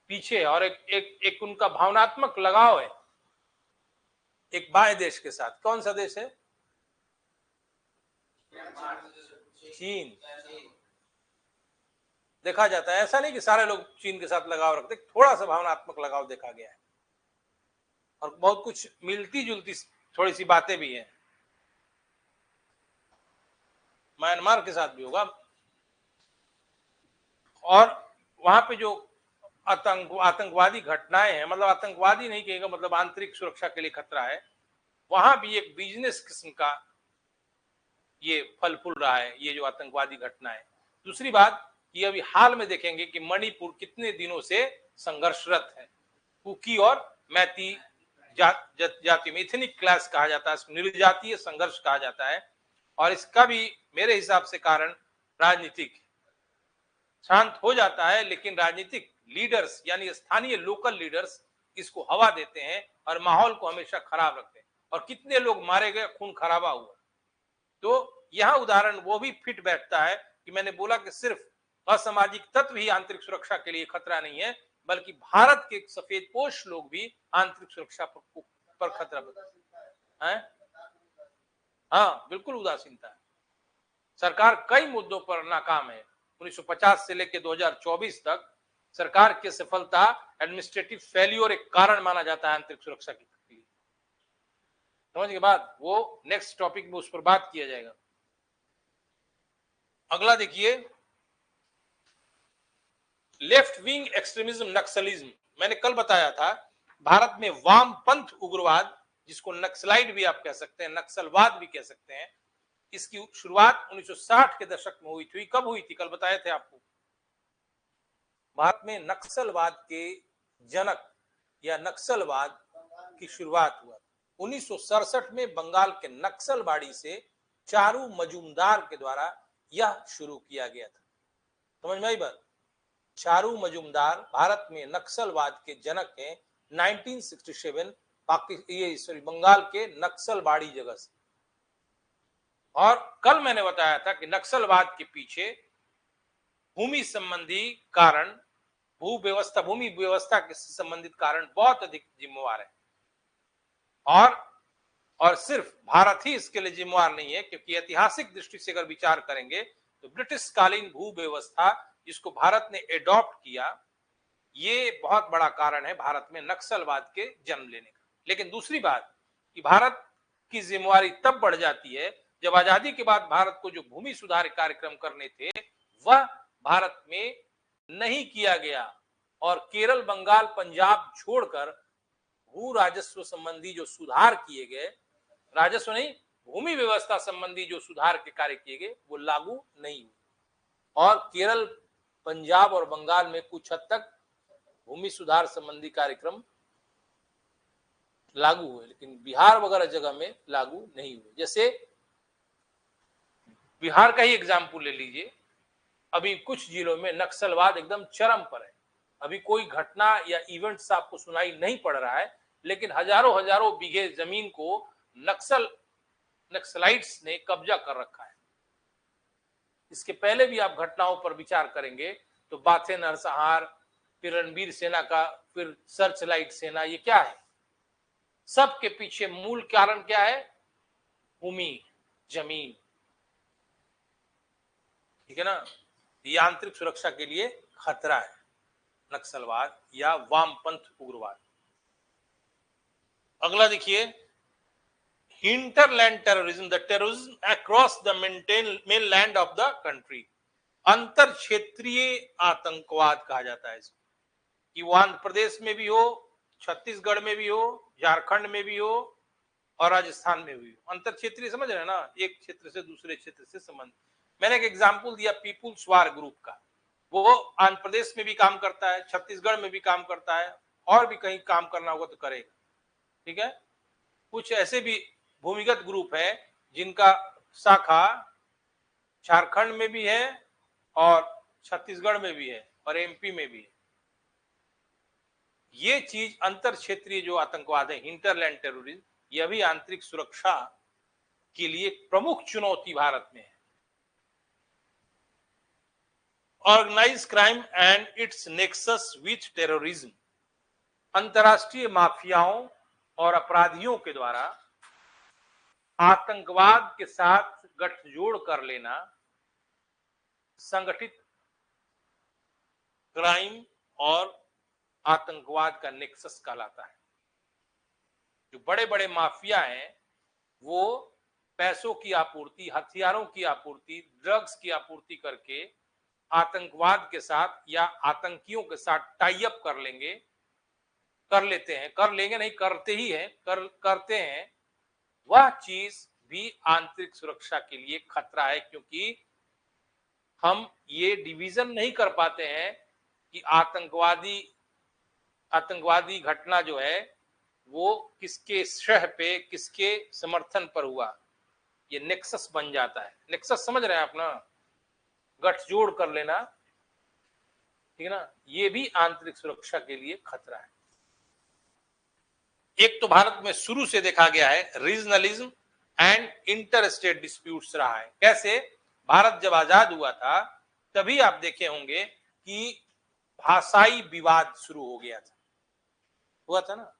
पीछे है और एक उनका भावनात्मक लगाव है एक बाएं देश के साथ। कौन सा देश है? चीन। देखा जाता है, ऐसा नहीं कि सारे लोग चीन के साथ लगाव रखते, थोड़ा सा भावनात्मक लगाव देखा गया है और बहुत कुछ मिलती जुलती थोड़ी सी बातें भी हैं। म्यांमार के साथ भी होगा। और वहां पे जो आतंकवादी घटनाएं हैं, मतलब आतंकवादी नहीं कहेगा, मतलब आंतरिक सुरक्षा के लिए खतरा है, वहां भी एक बिजनेस किस्म का ये फल फूल रहा है, ये जो आतंकवादी घटना है। दूसरी बात, ये अभी हाल में देखेंगे कि मणिपुर कितने दिनों से संघर्षरत है। कुकी और मैती जाति में इथनिक क्लास कहा जाता है, निर्जातीय संघर्ष कहा जाता है और इसका भी मेरे हिसाब से कारण राजनीतिक। शांत हो जाता है लेकिन राजनीतिक लीडर्स यानी स्थानीय लोकल लीडर्स इसको हवा देते हैं और माहौल को हमेशा खराब रखते हैं और कितने लोग मारे गए, खून खराबा हुआ। तो यह उदाहरण वो भी फिट बैठता है कि मैंने बोला कि सिर्फ असामाजिक तत्व ही आंतरिक सुरक्षा के लिए खतरा नहीं है, बल्कि भारत के सफेदपोश लोग भी आंतरिक सुरक्षा पर खतरा है। हाँ, बिल्कुल उदासीनता है। सरकार कई मुद्दों पर नाकाम है। 1950 से लेकर 2024 तक सरकार की सफलता एडमिनिस्ट्रेटिव फेल्योर एक कारण माना जाता है आंतरिक सुरक्षा के लिए। समझ के बाद वो नेक्स्ट टॉपिक में उस पर बात किया जाएगा। अगला देखिए, लेफ्ट विंग एक्सट्रीमिज्म, नक्सलिज्म। मैंने कल बताया था, भारत में वामपंथ उग्रवाद, जिसको नक्सलाइट भी आप कह सकते हैं, नक्सलवाद भी कह सकते हैं, इसकी शुरुआत 1960 के दशक में हुई थी। कब हुई थी? कल बताए थे आपको। भारत में नक्सलवाद के जनक या नक्सलवाद की शुरुआत हुआ 1967 में बंगाल के नक्सलबाड़ी से चारू मजूमदार के द्वारा यह शुरू किया गया था। समझ में आई बात? चारू मजूमदार भारत में नक्सलवाद के जनक हैं 1967 बंगाल के नक्सलबाड़ी जगह से। और कल मैंने बताया था कि नक्सलवाद के पीछे भूमि संबंधी कारण, भूमि व्यवस्था के संबंधित कारण बहुत अधिक जिम्मेवार है। और सिर्फ भारत ही इसके लिए जिम्मेवार नहीं है, क्योंकि ऐतिहासिक दृष्टि से अगर विचार करेंगे तो ब्रिटिश कालीन भू व्यवस्था जिसको भारत ने एडॉप्ट किया, ये बहुत बड़ा कारण है भारत में नक्सलवाद के जन्म लेने का। लेकिन दूसरी बात कि भारत की जिम्मेवारी तब बढ़ जाती है जब आजादी के बाद भारत को जो भूमि सुधार कार्यक्रम करने थे वह भारत में नहीं किया गया, और केरल, बंगाल, पंजाब छोड़कर भू राजस्व संबंधी जो सुधार किए गए, राजस्व नहीं, भूमि व्यवस्था संबंधी जो सुधार के कार्य किए गए वो लागू नहीं हुए। और केरल, पंजाब और बंगाल में कुछ हद तक भूमि सुधार संबंधी कार्यक्रम लागू हुए, लेकिन बिहार वगैरह जगह में लागू नहीं हुए। जैसे बिहार का ही एग्जाम्पल ले लीजिए, अभी कुछ जिलों में नक्सलवाद एकदम चरम पर है। अभी कोई घटना या इवेंट्स आपको सुनाई नहीं पड़ रहा है, लेकिन हजारों बीघे जमीन को नक्सलाइट्स ने कब्जा कर रखा है। इसके पहले भी आप घटनाओं पर विचार करेंगे तो बाथे नरसंहार, फिर रणबीर सेना का, फिर सर्च लाइट सेना, ये क्या है? सबके पीछे मूल कारण क्या है? भूमि, जमीन। ठीक है ना? ये आंतरिक सुरक्षा के लिए खतरा है, नक्सलवाद या वामपंथ उग्रवाद। अगला देखिए, hinterland terrorism, the terrorism across the mainland of the country। अंतर क्षेत्रीय आतंकवाद कहा जाता है इसको, कि वो आंध्र प्रदेश में भी हो, छत्तीसगढ़ में भी हो, झारखंड में भी हो और राजस्थान में भी हो। अंतर क्षेत्रीय समझ रहे हैं ना, एक क्षेत्र से दूसरे क्षेत्र से संबंध। मैंने एक एग्जाम्पल दिया पीपुल्स वार ग्रुप का, वो आंध्र प्रदेश में भी काम करता है, छत्तीसगढ़ में भी काम करता है, और भी कहीं काम करना होगा तो करेगा। ठीक है? कुछ ऐसे भी भूमिगत ग्रुप है जिनका शाखा झारखंड में भी है और छत्तीसगढ़ में भी है और एमपी में भी है। ये चीज अंतर क्षेत्रीय जो आतंकवाद है, हिंटरलैंड टेररिज्म, यह भी आंतरिक सुरक्षा के लिए प्रमुख चुनौती भारत में है। Organised crime and its nexus with terrorism, अंतरराष्ट्रीय माफियाओं और अपराधियों के द्वारा आतंकवाद के साथ गठजोड़ कर लेना संगठित क्राइम और आतंकवाद का नेक्सस कहलाता है। जो बड़े बड़े माफिया हैं वो पैसों की आपूर्ति, हथियारों की आपूर्ति, ड्रग्स की आपूर्ति करके आतंकवाद के साथ या आतंकियों के साथ टाई अप कर लेंगे, कर लेते हैं, कर लेंगे नहीं, करते ही हैं, करते हैं। वह चीज भी आंतरिक सुरक्षा के लिए खतरा है, क्योंकि हम ये डिवीजन नहीं कर पाते हैं कि आतंकवादी घटना जो है वो किसके शह पे, किसके समर्थन पर हुआ। ये नेक्सस बन जाता है। नेक्सस समझ रहे हैं आप ना, गठजोड़ कर लेना। ठीक है ना? ये भी आंतरिक सुरक्षा के लिए खतरा है। एक तो भारत में शुरू से देखा गया है regionalism and inter state disputes रहा है। कैसे? भारत जब आजाद हुआ था तभी आप देखे होंगे कि भाषाई विवाद शुरू हो गया था, हुआ था ना।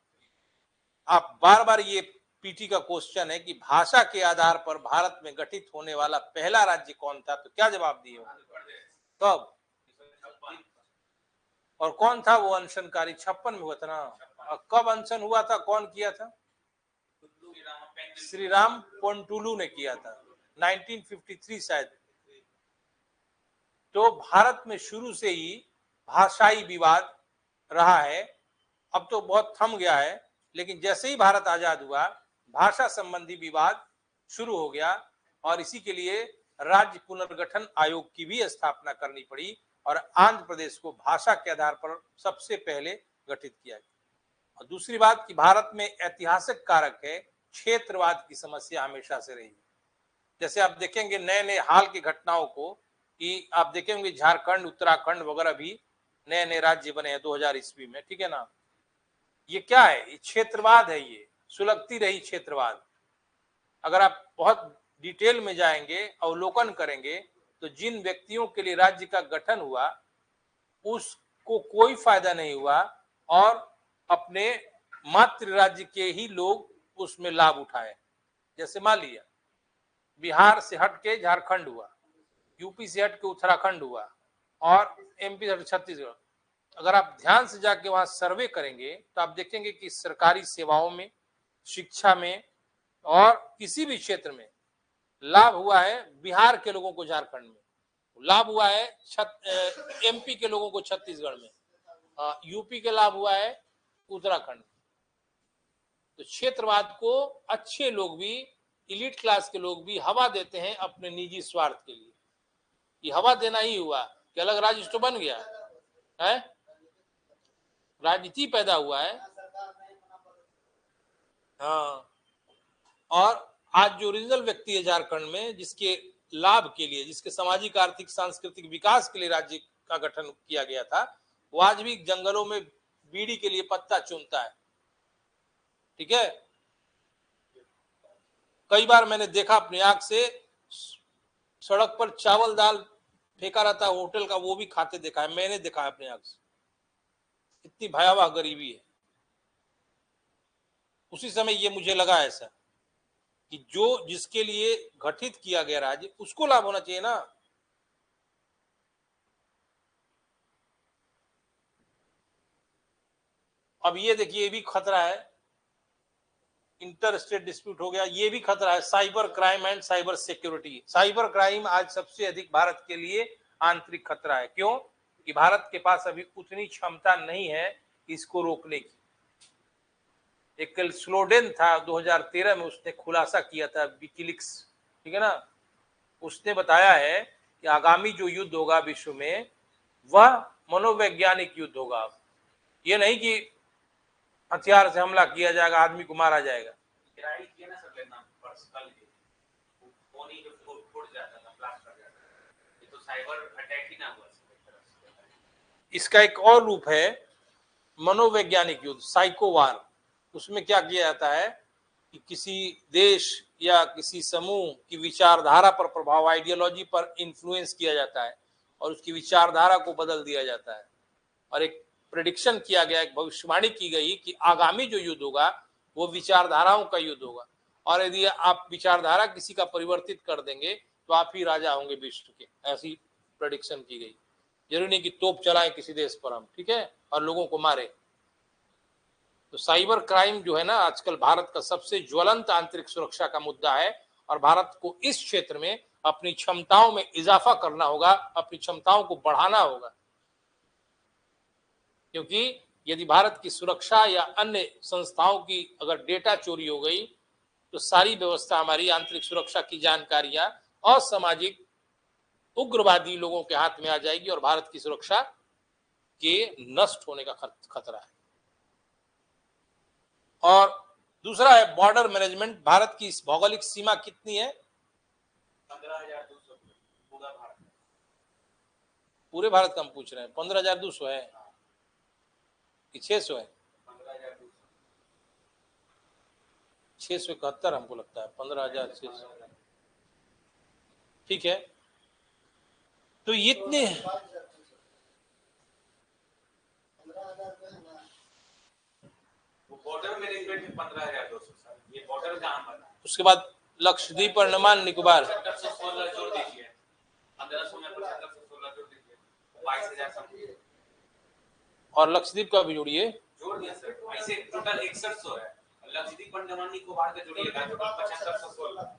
आप बार बार, ये पीटी का क्वेश्चन है कि भाषा के आधार पर भारत में गठित होने वाला पहला राज्य कौन था, तो क्या जवाब दिए होंगे? तब और कौन था वो अनशनकारी? 56 में हुआ था ना। कब अनशन हुआ था, कौन किया था? श्रीराम पोंटुलू ने किया था 1953 शायद। तो भारत में शुरू से ही भाषाई विवाद रहा है अब तो बहुत थम गया है, लेकिन जैसे ही भारत आजाद हुआ भाषा संबंधी विवाद शुरू हो गया और इसी के लिए राज्य पुनर्गठन आयोग की भी स्थापना करनी पड़ी और आंध्र प्रदेश को भाषा के आधार पर सबसे पहले गठित किया गया। और दूसरी बात कि भारत में ऐतिहासिक कारक है, क्षेत्रवाद की समस्या हमेशा से रही। जैसे आप देखेंगे नए नए हाल की घटनाओं को कि आप देखेंगे झारखंड, उत्तराखंड वगैरह भी नए नए राज्य बने हैं 2000 ईस्वी में, ठीक है ना। ये क्या है? ये क्षेत्रवाद है, ये सुलगती रही क्षेत्रवाद। अगर आप बहुत डिटेल में जाएंगे, अवलोकन करेंगे, तो जिन व्यक्तियों के लिए राज्य का गठन हुआ उसको कोई फायदा नहीं हुआ और अपने मातृ राज्य के ही लोग उसमें लाभ उठाए। जैसे मान लिया बिहार से हट के झारखंड हुआ, यूपी से हट के उत्तराखंड हुआ और एमपी से छत्तीसगढ़। अगर आप ध्यान से जाके वहां सर्वे करेंगे तो आप देखेंगे कि सरकारी सेवाओं में, शिक्षा में और किसी भी क्षेत्र में लाभ हुआ है बिहार के लोगों को झारखंड में, लाभ हुआ है एमपी के लोगों को छत्तीसगढ़ में, यूपी के लाभ हुआ है उत्तराखंड। तो क्षेत्रवाद को अच्छे लोग भी, इलीट क्लास के लोग भी हवा देते हैं अपने निजी स्वार्थ के लिए। ये हवा देना ही हुआ कि अलग राज्य तो बन गया है, राजनीति पैदा हुआ है। हाँ, और आज जो ओरिजिनल व्यक्ति है झारखंड में, जिसके लाभ के लिए, जिसके सामाजिक, आर्थिक, सांस्कृतिक विकास के लिए राज्य का गठन किया गया था, वो आज भी जंगलों में बीड़ी के लिए पत्ता चुनता है, ठीक है। कई बार मैंने देखा अपनी आंख से, सड़क पर चावल दाल फेंका रहता है होटल का, वो भी खाते देखा है, मैंने देखा है अपनी आंख से। इतनी भयावह गरीबी है। उसी समय ये मुझे लगा ऐसा कि जो जिसके लिए गठित किया गया राज्य, उसको लाभ होना चाहिए ना। अब ये देखिए, ये भी खतरा है, इंटर स्टेट डिस्प्यूट हो गया, ये भी खतरा है। Cyber crime and cyber security. Cyber crime आज सबसे अधिक भारत के लिए आंतरिक खतरा है। क्यों? कि भारत के पास अभी उतनी क्षमता नहीं है इसको रोकने की। एक स्लोडेन था 2013 में, उसने खुलासा किया था, विकीलीक्स, ठीक है ना। उसने बताया है कि आगामी जो युद्ध होगा विश्व में, वह मनोवैज्ञानिक युद्ध होगा। ये नहीं कि हथियार से हमला किया जाएगा, आदमी को मारा जाएगा। इसका एक और रूप है मनोवैज्ञानिक युद्ध, साइको वार। उसमें क्या किया जाता है कि किसी देश या किसी समूह की विचारधारा पर प्रभाव, आइडियोलॉजी पर इन्फ्लुएंस किया जाता है और उसकी विचारधारा को बदल दिया जाता है। और एक प्रेडिक्शन किया गया, एक भविष्यवाणी की गई कि आगामी जो युद्ध होगा वो विचारधाराओं का युद्ध होगा, और यदि आप विचारधारा किसी का परिवर्तित कर देंगे तो आप ही राजा होंगे विश्व के। ऐसी प्रेडिक्शन की गई। जरूरी नहीं कि तोप चलाएं किसी देश पर हम, ठीक है, और लोगों को मारे। तो साइबर क्राइम जो है ना, आजकल भारत का सबसे ज्वलंत आंतरिक सुरक्षा का मुद्दा है और भारत को इस क्षेत्र में अपनी क्षमताओं में इजाफा करना होगा, अपनी क्षमताओं को बढ़ाना होगा। क्योंकि यदि भारत की सुरक्षा या अन्य संस्थाओं की अगर डेटा चोरी हो गई तो सारी व्यवस्था, हमारी आंतरिक सुरक्षा की जानकारियां असामाजिक उग्रवादी लोगों के हाथ में आ जाएगी और भारत की सुरक्षा के नष्ट होने का खतरा है। और दूसरा है बॉर्डर मैनेजमेंट। भारत की भौगोलिक सीमा कितनी है? 15,200 पूरा भारत। पूरे भारत का हम पूछ रहे हैं। 15,200 है कि 600 है? 671 हमको लगता है, 15,600। ठीक है, तो इतने बॉर्डर मैनेजमेंट में 15,200 सर। ये बॉर्डर कहां बना? उसके बाद लक्षद्वीप और अंडमान निकोबार 1716 जोड़ दीजिए, 1500 में 1716 जोड़ दीजिए, 22,000 समझिए। और लक्षद्वीप का भी जोड़िए, जोड़ दिया सर। ऐसे टोटल 6100 है। लक्षद्वीप अंडमान निकोबार का जोड़िएगा तो 7516।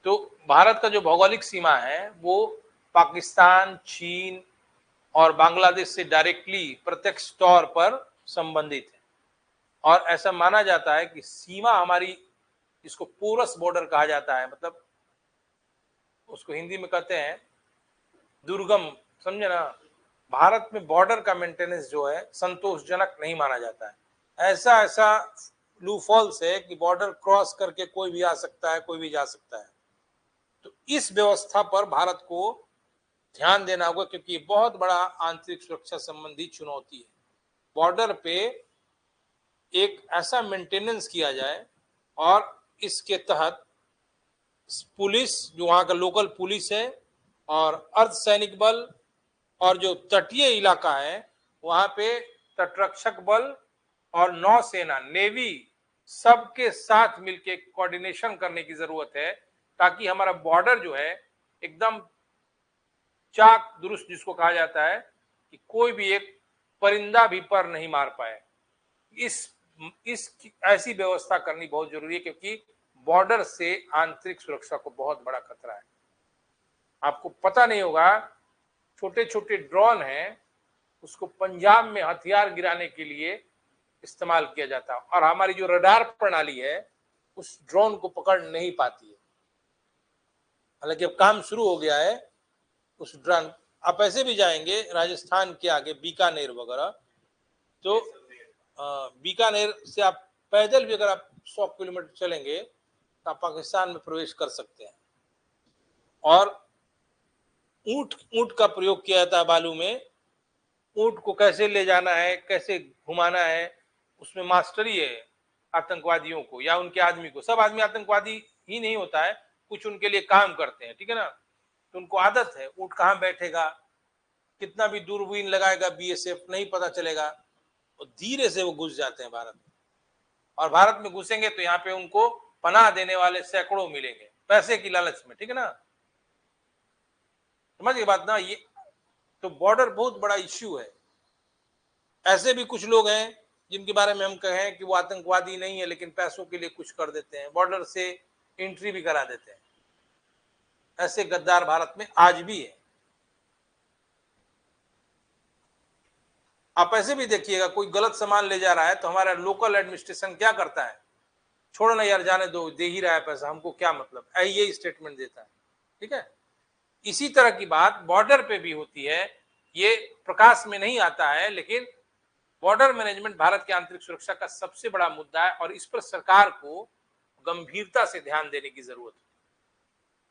तो भारत का जो भौगोलिक सीमा है वो पाकिस्तान, चीन, और बांग्लादेश से डायरेक्टली प्रत्यक्ष तौर पर संबंधित है। और ऐसा माना जाता है कि सीमा हमारी, इसको पोरस बॉर्डर कहा जाता है, मतलब उसको हिंदी में कहते हैं दुर्गम, समझे ना। भारत में बॉर्डर का मेंटेनेंस जो है संतोषजनक नहीं माना जाता है। ऐसा ऐसा लूफॉल्स है कि बॉर्डर क्रॉस करके कोई भी आ सकता है, कोई भी जा सकता है। तो इस व्यवस्था पर भारत को ध्यान देना होगा, क्योंकि ये बहुत बड़ा आंतरिक सुरक्षा संबंधी चुनौती है। बॉर्डर पे एक ऐसा मेंटेनेंस किया जाए और इसके तहत पुलिस, जो वहां का लोकल पुलिस है, और अर्धसैनिक बल, और जो तटीय इलाका है वहां पे तटरक्षक बल और नौसेना, नेवी, सबके साथ मिलके कोऑर्डिनेशन करने की जरूरत है, ताकि हमारा बॉर्डर जो है एकदम चाक दुरुस्त, जिसको कहा जाता है कि कोई भी एक परिंदा भी पर नहीं मार पाए। इस ऐसी व्यवस्था करनी बहुत जरूरी है, क्योंकि बॉर्डर से आंतरिक सुरक्षा को बहुत बड़ा खतरा है। आपको पता नहीं होगा, छोटे छोटे ड्रोन हैं, उसको पंजाब में हथियार गिराने के लिए इस्तेमाल किया जाता है, और हमारी जो रडार प्रणाली है उस ड्रोन को पकड़ नहीं पाती है। हालांकि अब काम शुरू हो गया है उस ड्रोन। आप ऐसे भी जाएंगे राजस्थान के आगे बीकानेर वगैरह, तो बीकानेर से आप पैदल भी अगर आप 100 किलोमीटर चलेंगे तो आप पाकिस्तान में प्रवेश कर सकते हैं। और ऊंट का प्रयोग किया जाता है बालू में। ऊंट को कैसे ले जाना है, कैसे घुमाना है, उसमें मास्टरी है आतंकवादियों को या उनके आदमी को। सब आदमी आतंकवादी ही नहीं होता है, कुछ उनके लिए काम करते हैं, ठीक है ना। तो उनको आदत है, ऊंट कहाँ बैठेगा, कितना भी दूरबीन लगाएगा बीएसएफ नहीं पता चलेगा, और धीरे से वो घुस जाते हैं भारत में। और भारत में घुसेंगे तो यहाँ पे उनको पनाह देने वाले सैकड़ों मिलेंगे, पैसे की लालच में, ठीक है ना। समझ गए बात ना। ये तो बॉर्डर बहुत बड़ा इश्यू है। ऐसे भी कुछ लोग हैं जिनके बारे में हम कहें कि वो आतंकवादी नहीं है, लेकिन पैसों के लिए कुछ कर देते हैं, बॉर्डर से एंट्री भी करा देते हैं। ऐसे गद्दार भारत में आज भी है। आप ऐसे भी देखिएगा, कोई गलत सामान ले जा रहा है तो हमारा लोकल एडमिनिस्ट्रेशन क्या करता है, छोड़ो ना यार, जाने दो, दे ही रहा है पैसा, हमको क्या मतलब, ये स्टेटमेंट देता है, ठीक है। इसी तरह की बात बॉर्डर पे भी होती है। ये प्रकाश में नहीं आता है, लेकिन बॉर्डर मैनेजमेंट भारत की आंतरिक सुरक्षा का सबसे बड़ा मुद्दा है, और इस पर सरकार को गंभीरता से ध्यान देने की जरूरत है।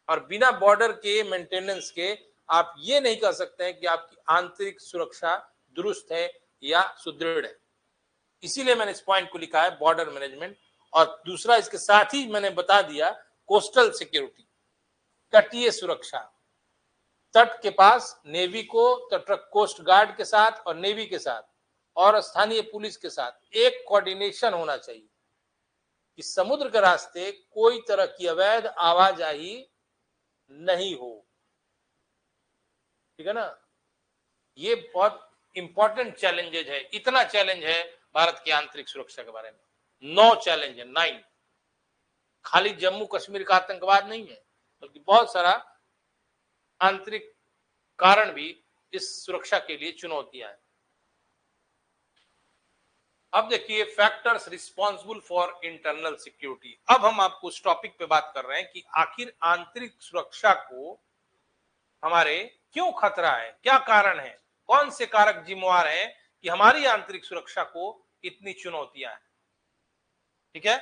और बिना बॉर्डर के मेंटेनेंस के आप ये नहीं कह सकते हैं कि आपकी आंतरिक सुरक्षा दुरुस्त है या सुदृढ़ है। इसीलिए मैंने इस पॉइंट को लिखा है बॉर्डर मैनेजमेंट। और दूसरा इसके साथ ही मैंने बता दिया कोस्टल सिक्योरिटी, तटीय सुरक्षा। तट के पास नेवी को, तटरक्षक कोस्ट गार्ड के साथ और नेवी के साथ और स्थानीय पुलिस के साथ एक कोऑर्डिनेशन होना चाहिए कि समुद्र के रास्ते कोई तरह की अवैध आवाजाही नहीं हो, ठीक है ना। ये बहुत इंपॉर्टेंट चैलेंजेज है। इतना चैलेंज है भारत की आंतरिक सुरक्षा के बारे में, 9 चैलेंज है, 9। खाली जम्मू कश्मीर का आतंकवाद नहीं है, बल्कि बहुत सारा आंतरिक कारण भी इस सुरक्षा के लिए चुनौतियां हैं। अब देखिए factors responsible for internal security. अब हम आपको उस टॉपिक पे बात कर रहे हैं कि आखिर आंतरिक सुरक्षा को हमारे क्यों खतरा है, क्या कारण है, कौन से कारक जिम्मेवार हैं कि हमारी आंतरिक सुरक्षा को इतनी चुनौतियां हैं, ठीक है।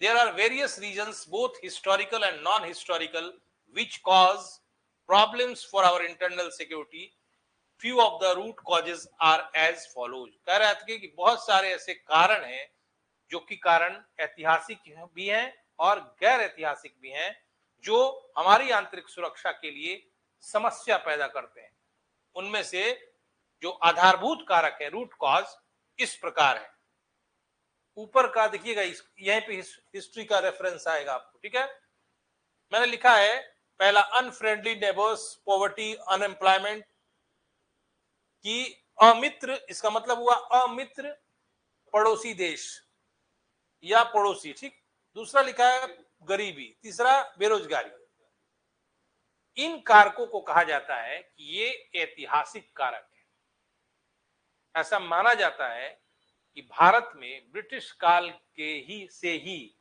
There are various reasons, both historical and non-historical, which cause problems for our internal security. Few of the root causes are as follows. कह रहे थे कि बहुत सारे ऐसे कारण हैं जो कि कारण ऐतिहासिक भी हैं और गैर ऐतिहासिक भी हैं, जो हमारी आंतरिक सुरक्षा के लिए समस्या पैदा करते हैं। उनमें से जो आधारभूत कारक है, रूट कॉज, इस प्रकार है। ऊपर का देखिएगा, यहीं पे हिस्ट्री का रेफरेंस आएगा आपको, ठीक है। मैंने लिखा है पहला, अनफ्रेंडली नेबर्स, पॉवर्टी, अनएम्प्लॉयमेंट, की अमित्र, इसका मतलब हुआ अमित्र पड़ोसी देश या पड़ोसी, ठीक। दूसरा लिखा है गरीबी, तीसरा बेरोजगारी। इन कारकों को कहा जाता है कि ये ऐतिहासिक कारक है। ऐसा माना जाता है कि भारत में ब्रिटिश काल के ही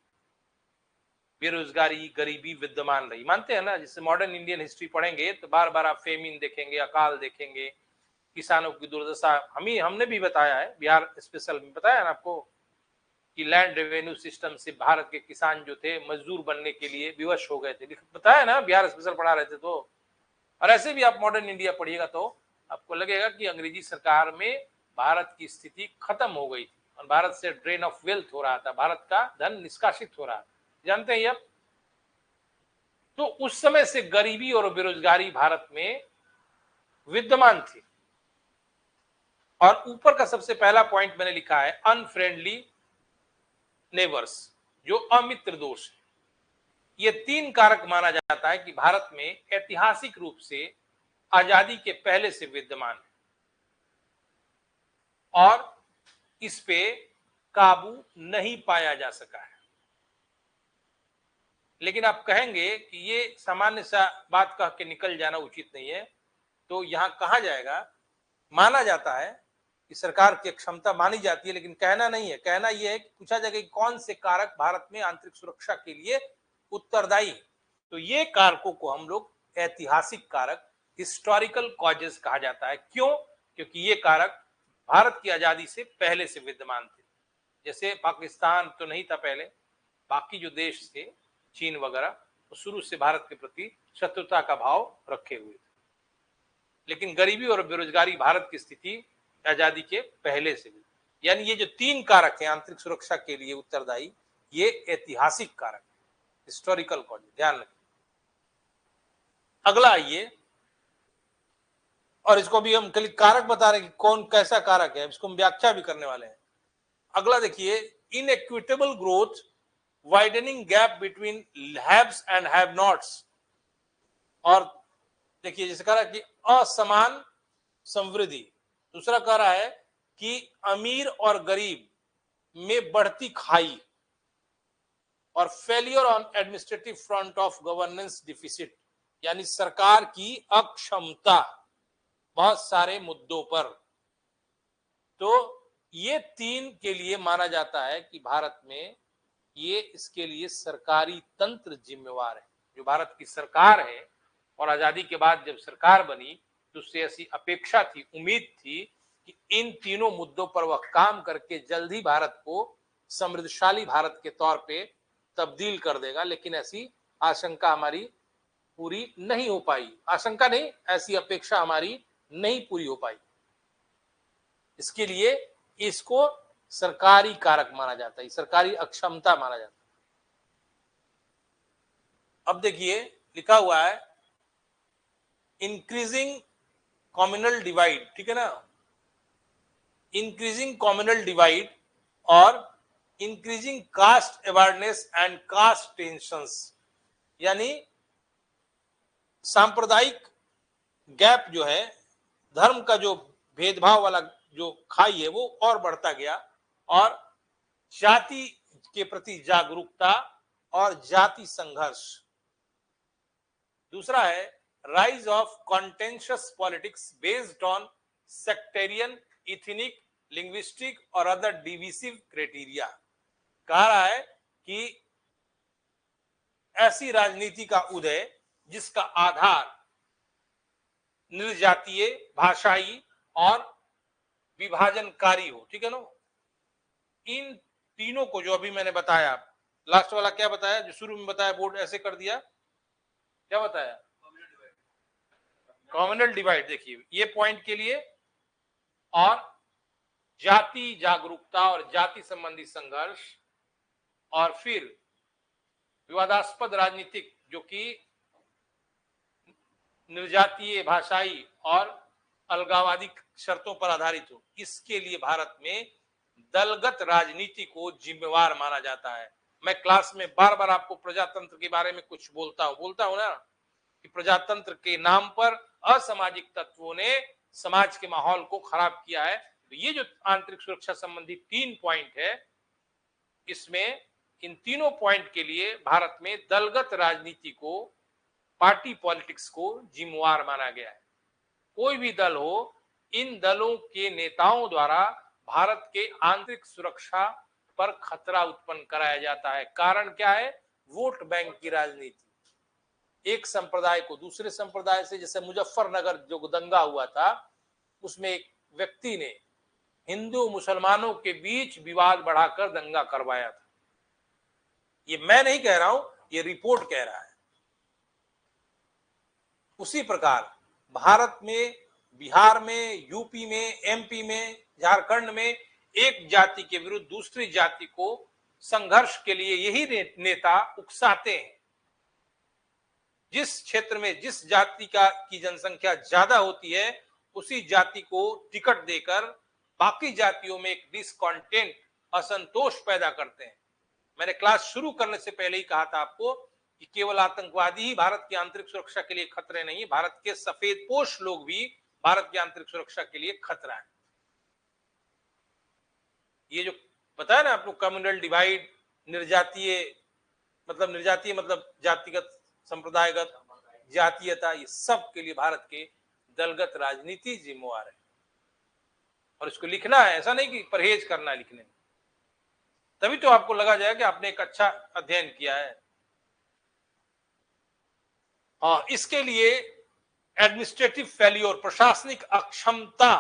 बेरोजगारी, गरीबी विद्यमान रही। मानते हैं ना, जिससे मॉडर्न इंडियन हिस्ट्री पढ़ेंगे तो बार बार आप फेमिन देखेंगे, अकाल देखेंगे, किसानों की दुर्दशा। हमने भी बताया है, बिहार स्पेशल में बताया ना आपको कि लैंड रेवेन्यू सिस्टम से भारत के किसान जो थे मजदूर बनने के लिए विवश हो गए थे। बताया ना, बिहार स्पेशल पढ़ा रहे थे तो। और ऐसे भी आप मॉडर्न इंडिया पढ़िएगा तो आपको लगेगा कि अंग्रेजी सरकार में भारत की स्थिति खत्म हो गई थी और भारत से ड्रेन ऑफ वेल्थ हो रहा था, भारत का धन निष्कासित हो रहा था। जानते हैं अब, तो उस समय से गरीबी और बेरोजगारी भारत में विद्यमान थी। और ऊपर का सबसे पहला पॉइंट मैंने लिखा है अनफ्रेंडली नेबर्स, जो अमित्र दोष है। ये 3 कारक माना जाता है कि भारत में ऐतिहासिक रूप से आजादी के पहले से विद्यमान है और इस पे काबू नहीं पाया जा सका है। लेकिन आप कहेंगे कि ये सामान्य सा बात कह के निकल जाना उचित नहीं है, तो यहां कहा जाएगा, माना जाता है कि सरकार की क्षमता मानी जाती है, लेकिन कहना नहीं है। कहना यह है कि पूछा जाएगा कि कौन से कारक भारत में आंतरिक सुरक्षा के लिए उत्तरदायी है, तो ये कारकों को हम लोग ऐतिहासिक कारक, हिस्टोरिकल कॉजेस कहा जाता है। क्यों? क्योंकि ये कारक भारत की आजादी से पहले से विद्यमान थे। जैसे पाकिस्तान तो नहीं था पहले, बाकी जो देश थे चीन वगैरह, तो शुरू से भारत के प्रति शत्रुता का भाव रखे हुए थे। लेकिन गरीबी और बेरोजगारी भारत की स्थिति आजादी के पहले से भी, यानी ये जो 3 कारक हैं आंतरिक सुरक्षा के लिए उत्तरदायी, ये ऐतिहासिक कारक, हिस्टोरिकल कॉज, ध्यान रखें। अगला आइए, और इसको भी हम खाली कारक बता रहे हैं कि कौन कैसा कारक है, इसको हम व्याख्या भी करने वाले हैं। अगला देखिए, inequitable growth, widening gap between haves and have nots. और देखिए, जैसे कह रहा है कि असमान समृद्धि। दूसरा कह रहा है कि अमीर और गरीब में बढ़ती खाई, और failure on administrative front of governance deficit, यानी सरकार की अक्षमता बहुत सारे मुद्दों पर। तो ये 3 के लिए माना जाता है कि भारत में ये, इसके लिए सरकारी तंत्र जिम्मेवार है। जो भारत की सरकार है, और आजादी के बाद जब सरकार बनी तो उससे ऐसी अपेक्षा थी, उम्मीद थी कि इन तीनों मुद्दों पर वह काम करके जल्द ही भारत को समृद्धशाली भारत के तौर पे तब्दील कर देगा। लेकिन ऐसी आशंका हमारी पूरी नहीं हो पाई, आशंका नहीं, ऐसी अपेक्षा हमारी नहीं पूरी हो पाई। इसके लिए इसको सरकारी कारक माना जाता है, सरकारी अक्षमता माना जाता है। अब देखिए, लिखा हुआ है इंक्रीजिंग कम्युनल डिवाइड, ठीक है ना, इंक्रीजिंग कम्युनल डिवाइड और increasing caste awareness and caste tensions, यानी सांप्रदायिक गैप जो है, धर्म का जो भेदभाव वाला जो खाई है वो और बढ़ता गया, और जाति के प्रति जागरूकता और जाति संघर्ष। दूसरा है rise of contentious politics based on sectarian, ethnic, linguistic और अदर डिविसिव क्राइटेरिया। कहा रहा है कि ऐसी राजनीति का उदय जिसका आधार निर्जातीय, भाषाई और विभाजनकारी हो, ठीक है ना। इन तीनों को जो अभी मैंने बताया, लास्ट वाला क्या बताया, जो शुरू में बताया, बोर्ड ऐसे कर दिया, क्या बताया, कम्युनल डिवाइड। देखिए ये पॉइंट के लिए, और जाति जागरूकता और जाति संबंधी संघर्ष, और फिर विवादास्पद राजनीतिक जो कि निर्जातीय, भाषाई और अलगाववादी शर्तों पर आधारित हो, इसके लिए भारत में दलगत राजनीति को जिम्मेवार माना जाता है। मैं क्लास में बार बार आपको प्रजातंत्र के बारे में कुछ बोलता हूं ना, कि प्रजातंत्र के नाम पर असामाजिक तत्वों ने समाज के माहौल को खराब किया है। तो ये जो आंतरिक सुरक्षा संबंधी 3 पॉइंट है, इसमें इन तीनों पॉइंट के लिए भारत में दलगत राजनीति को पार्टी पॉलिटिक्स को जिम्मेवार माना गया है। कोई भी दल हो, इन दलों के नेताओं द्वारा भारत के आंतरिक सुरक्षा पर खतरा उत्पन्न कराया जाता है। कारण क्या है? वोट बैंक की राजनीति। एक संप्रदाय को दूसरे संप्रदाय से, जैसे मुजफ्फरनगर जो दंगा हुआ था, उसमें एक व्यक्ति ने हिंदू मुसलमानों के बीच विवाद बढ़ाकर दंगा करवाया था। ये मैं नहीं कह रहा हूं, ये रिपोर्ट कह रहा है। उसी प्रकार भारत में, बिहार में, यूपी में, एमपी में, झारखंड में एक जाति के विरुद्ध दूसरी जाति को संघर्ष के लिए यही नेता उकसाते हैं। जिस क्षेत्र में जिस जाति की जनसंख्या ज्यादा होती है, उसी जाति को टिकट देकर बाकी जातियों में एक डिसकॉन्टेंट, असंतोष पैदा करते हैं। मैंने क्लास शुरू करने से पहले ही कहा था आपको कि केवल आतंकवादी ही भारत की आंतरिक सुरक्षा के लिए खतरे नहीं, भारत के सफेदपोश लोग भी भारत की आंतरिक सुरक्षा के लिए खतरा है। ये जो पता है ना आपको, कम्युनल डिवाइड, निर्जातीय मतलब जातिगत, संप्रदायगत, जातीयता, ये सब के लिए भारत के दलगत राजनीति जिम्मेवार है। और इसको लिखना है, ऐसा नहीं कि परहेज करना है लिखने में, तभी तो आपको लगा जाएगा कि आपने एक अच्छा अध्ययन किया है। हाँ, इसके लिए एडमिनिस्ट्रेटिव फेल्योर, प्रशासनिक अक्षमता,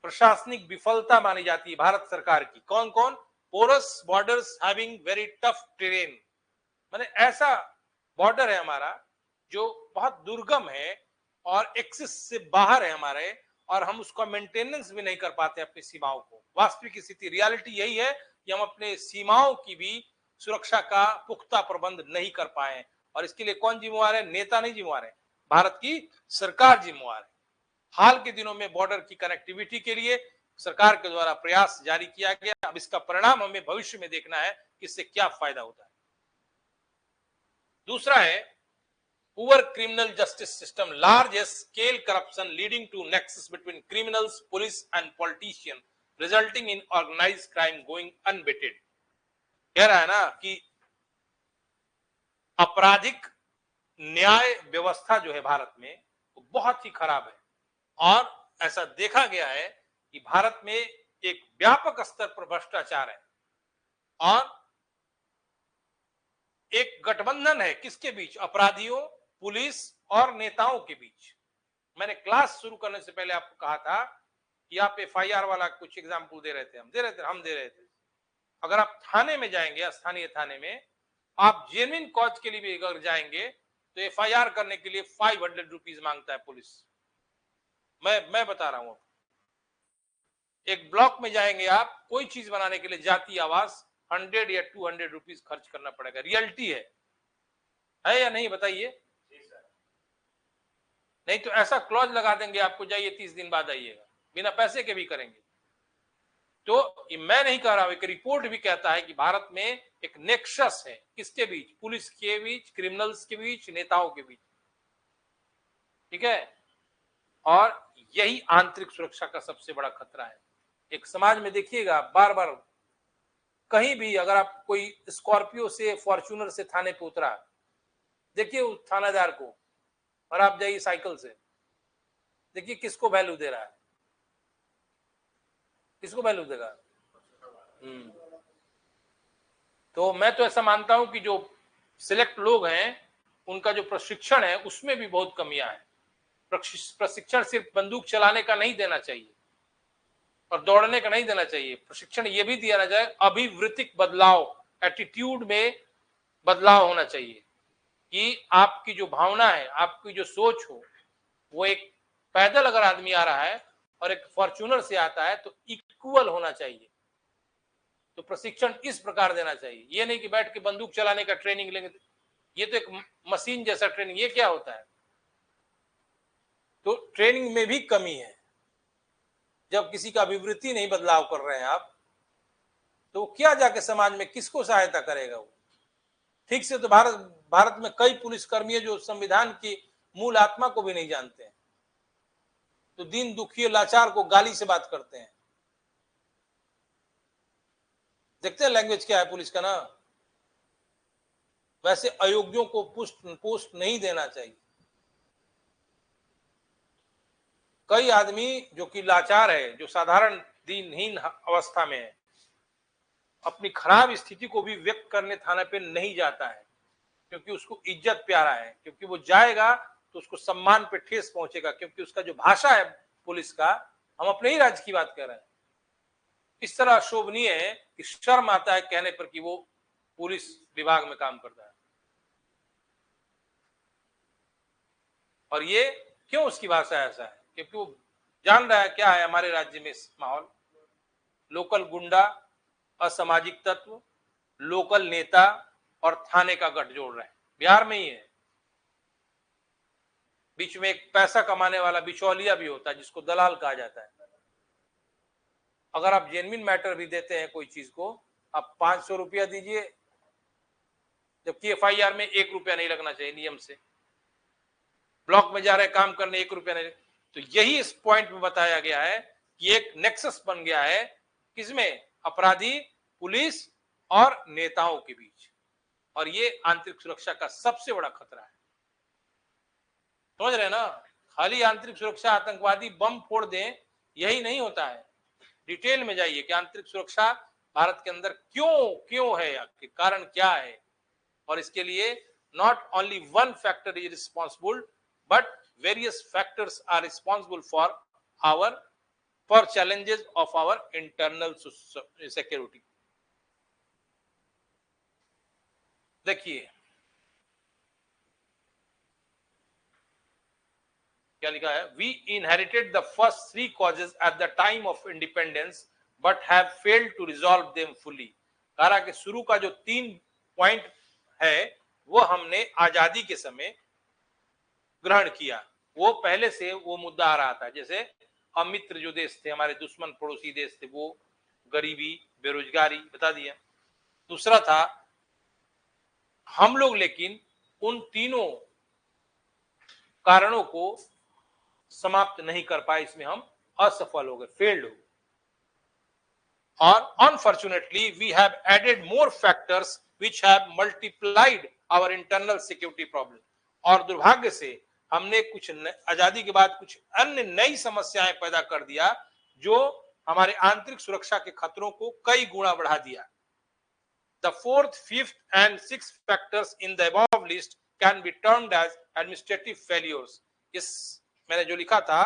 प्रशासनिक विफलता मानी जाती है भारत सरकार की। कौन कौन? Porous borders having very tough terrain, माने ऐसा बॉर्डर है हमारा जो बहुत दुर्गम है और एक्सिस से बाहर है हमारे, और हम उसका मेंटेनेंस भी नहीं कर पाते अपनी सीमाओं को। वास्तविक स्थिति, रियलिटी यही है कि हम अपने सीमाओं की भी सुरक्षा का पुख्ता प्रबंध नहीं कर पाए। और इसके लिए कौन जिम्मेवार है? नेता नहीं जिम्मेवार है, भारत की सरकार जिम्मेवार है। हाल के दिनों में बॉर्डर की कनेक्टिविटी के लिए सरकार के द्वारा प्रयास जारी किया गया। अब इसका परिणाम हमें भविष्य में देखना है कि इससे क्या फायदा होता है। दूसरा है poor criminal justice system, large scale corruption leading to nexus between criminals, police and politician, resulting in organised crime going unabated. कह रहा है ना कि आपराधिक न्याय व्यवस्था जो है भारत में, वो बहुत ही खराब है। और ऐसा देखा गया है कि भारत में एक व्यापक स्तर पर भ्रष्टाचार है और एक गठबंधन है किसके बीच? अपराधियों, पुलिस और नेताओं के बीच। मैंने क्लास शुरू करने से पहले आपको कहा था कि आप एफआईआर वाला कुछ एग्जाम्पल दे रहे थे, हम दे रहे थे। अगर आप थाने में जाएंगे, स्थानीय थाने में, आप जेन्युइन कॉज के लिए भी अगर जाएंगे तो एफआईआर करने के लिए 500 रुपीज मांगता है पुलिस। मैं बता रहा हूं। एक ब्लॉक में जाएंगे आप, कोई चीज बनाने के लिए जाति आवास 100 या 200 रुपीज खर्च करना पड़ेगा। रियलिटी है या नहीं बताइए? नहीं तो ऐसा क्लॉज लगा देंगे आपको, जाइए 30 दिन बाद आइएगा, बिना पैसे के भी करेंगे। तो ये मैं नहीं कह रहा हूं, एक रिपोर्ट भी कहता है कि भारत में एक नेक्सस है, किसके बीच? पुलिस के बीच, क्रिमिनल्स के बीच, नेताओं के बीच। ठीक है, और यही आंतरिक सुरक्षा का सबसे बड़ा खतरा है। एक समाज में देखिएगा, बार बार कहीं भी अगर आप कोई स्कॉर्पियो से, फॉर्च्यूनर से थाने पे उतरा, देखिए उस थानादार को, और आप जाइए साइकिल से, देखिए किसको वैल्यू दे रहा है, किसको वैल्यू देगा? तो मैं तो ऐसा मानता हूं कि जो सिलेक्ट लोग हैं, उनका जो प्रशिक्षण है उसमें भी बहुत कमियां है। प्रशिक्षण सिर्फ बंदूक चलाने का नहीं देना चाहिए और दौड़ने का नहीं देना चाहिए। प्रशिक्षण ये भी दिया जाए, अभिवृत्तिक बदलाव, एटीट्यूड में बदलाव होना चाहिए कि आपकी जो भावना है, आपकी जो सोच हो, वो एक पैदल अगर आदमी आ रहा है और एक फॉर्च्यूनर से आता है तो इक्वल होना चाहिए। तो प्रशिक्षण इस प्रकार देना चाहिए, ये नहीं कि बैठ के बंदूक चलाने का ट्रेनिंग लेंगे, ये तो एक मशीन जैसा ट्रेनिंग, ये क्या होता है? तो ट्रेनिंग में भी कमी है। जब किसी का अभिवृत्ति नहीं बदलाव कर रहे हैं आप, तो क्या जाके समाज में किसको सहायता करेगा वो? ठीक से तो भारत में कई पुलिसकर्मी है जो संविधान की मूल आत्मा को भी नहीं जानते हैं, तो दीन दुखी लाचार को गाली से बात करते हैं। देखते हैं लैंग्वेज क्या है पुलिस का ना। वैसे अयोग्यों को पोस्ट नहीं देना चाहिए। कई आदमी जो कि लाचार है, जो साधारण दीनहीन अवस्था में है, अपनी खराब स्थिति को भी व्यक्त करने थाने पे नहीं जाता है, क्योंकि उसको इज्जत प्यारा है, क्योंकि वो जाएगा तो उसको सम्मान पे ठेस पहुंचेगा, क्योंकि उसका जो भाषा है पुलिस का, हम अपने ही राज्य की बात कर रहे हैं, इस तरह अशोभनीय है कि शर्म आता है कहने पर कि वो पुलिस विभाग में काम करता है। और ये क्यों उसकी भाषा ऐसा है? क्योंकि वो जान रहा है क्या है हमारे राज्य में माहौल। लोकल गुंडा, असामाजिक तत्व, लोकल नेता और थाने का गठजोड़ रहे, बिहार में ही है। बीच में एक पैसा कमाने वाला बिचौलिया भी होता है, जिसको दलाल कहा जाता है। अगर आप जेन्युइन मैटर भी देते हैं कोई चीज को, आप 500 रुपया दीजिए, जबकि एफआईआर में 1 रुपया नहीं लगना चाहिए नियम से। ब्लॉक में जा रहे काम करने 1 रुपया नहीं। तो यही इस पॉइंट में बताया गया है कि एक नेक्सस बन गया है, किसमें? अपराधी, पुलिस और नेताओं के बीच। और ये आंतरिक सुरक्षा का सबसे बड़ा खतरा है। समझ रहे हैं ना? खाली आंतरिक सुरक्षा, आतंकवादी बम फोड़ दें, यही नहीं होता है। डिटेल में जाइए कि आंतरिक सुरक्षा भारत के अंदर क्यों है, आखिर कारण क्या है। और इसके लिए not only one factor is responsible, but various factors are responsible for challenges of our internal security. देखिए क्या लिखा है, we inherited the first 3 causes at the time of independence but have failed to resolve them fully. कहा कि शुरू का जो 3 point है वो हमने आजादी के समय ग्रहण किया, वो पहले से वो मुद्दा आ रहा था। जैसे अमित्र जो देश थे, हमारे दुश्मन पड़ोसी देश थे, वो गरीबी, बेरोजगारी बता दिया। दूसरा था हम लोग लेकिन उन तीनों कारणों को समाप्त नहीं कर पाए, इसमें हम असफल हो गए, फेल्ड हो गए। और unfortunately we have added more factors which have multiplied our internal security problem. और दुर्भाग्य से हमने कुछ आजादी के बाद कुछ अन्य नई समस्याएं पैदा कर दिया, जो हमारे आंतरिक सुरक्षा के खतरों को कई गुना बढ़ा दिया। The fourth, fifth and sixth factors in the above list can be termed as administrative failures. इस मैंने जो लिखा था,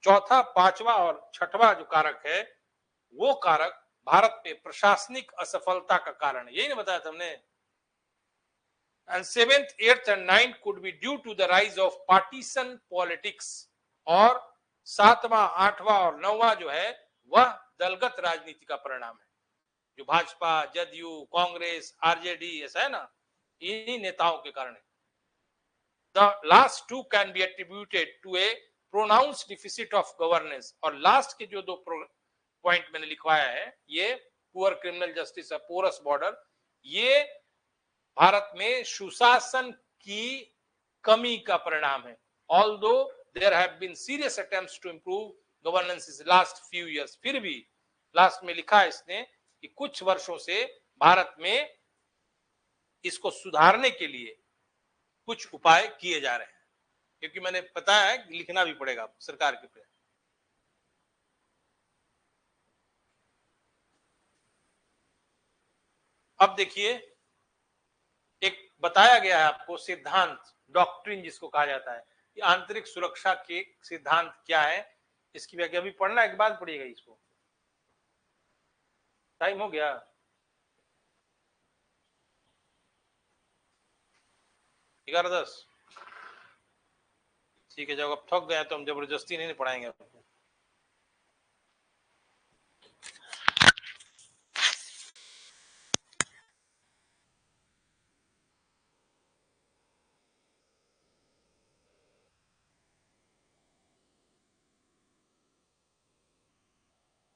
चौथा, पांचवा और छठवां जो कारक है, वो कारक भारत में प्रशासनिक असफलता का कारण है। यही नहीं बताया था हमने। And 7th, 8th and 9th could be due to the rise of partisan politics. और 7वां, 8वां और 9वां जो है वह दलगत राजनीति का परिणाम है, जो भाजपा, जदयू, कांग्रेस, आरजेडी ऐसा है ना, इन्हीं नेताओं के कारण है। The last two can be attributed to a pronounced deficit of governance. और लास्ट के जो 2 पॉइंट मैंने लिखवाया है, ये poor criminal justice, porous border, ये भारत में सुशासन की कमी का परिणाम है। Although there have been serious attempts to improve governance in the last few years, फिर भी लास्ट में लिखा है इसने कि कुछ वर्षों से भारत में इसको सुधारने के लिए कुछ उपाय किए जा रहे हैं, क्योंकि मैंने बताया है लिखना भी पड़ेगा सरकार के पे। अब देखिए, एक बताया गया है आपको सिद्धांत, डॉक्ट्रिन जिसको कहा जाता है, कि आंतरिक सुरक्षा के सिद्धांत क्या है, इसकी व्याख्या अभी पढ़ना है कि बाद पढ़िएगा इसको? टाइम हो गया? ग्यारह 10। ठीक है, जब आप थक गए तो हम जबरदस्ती नहीं पढ़ाएंगे आपको।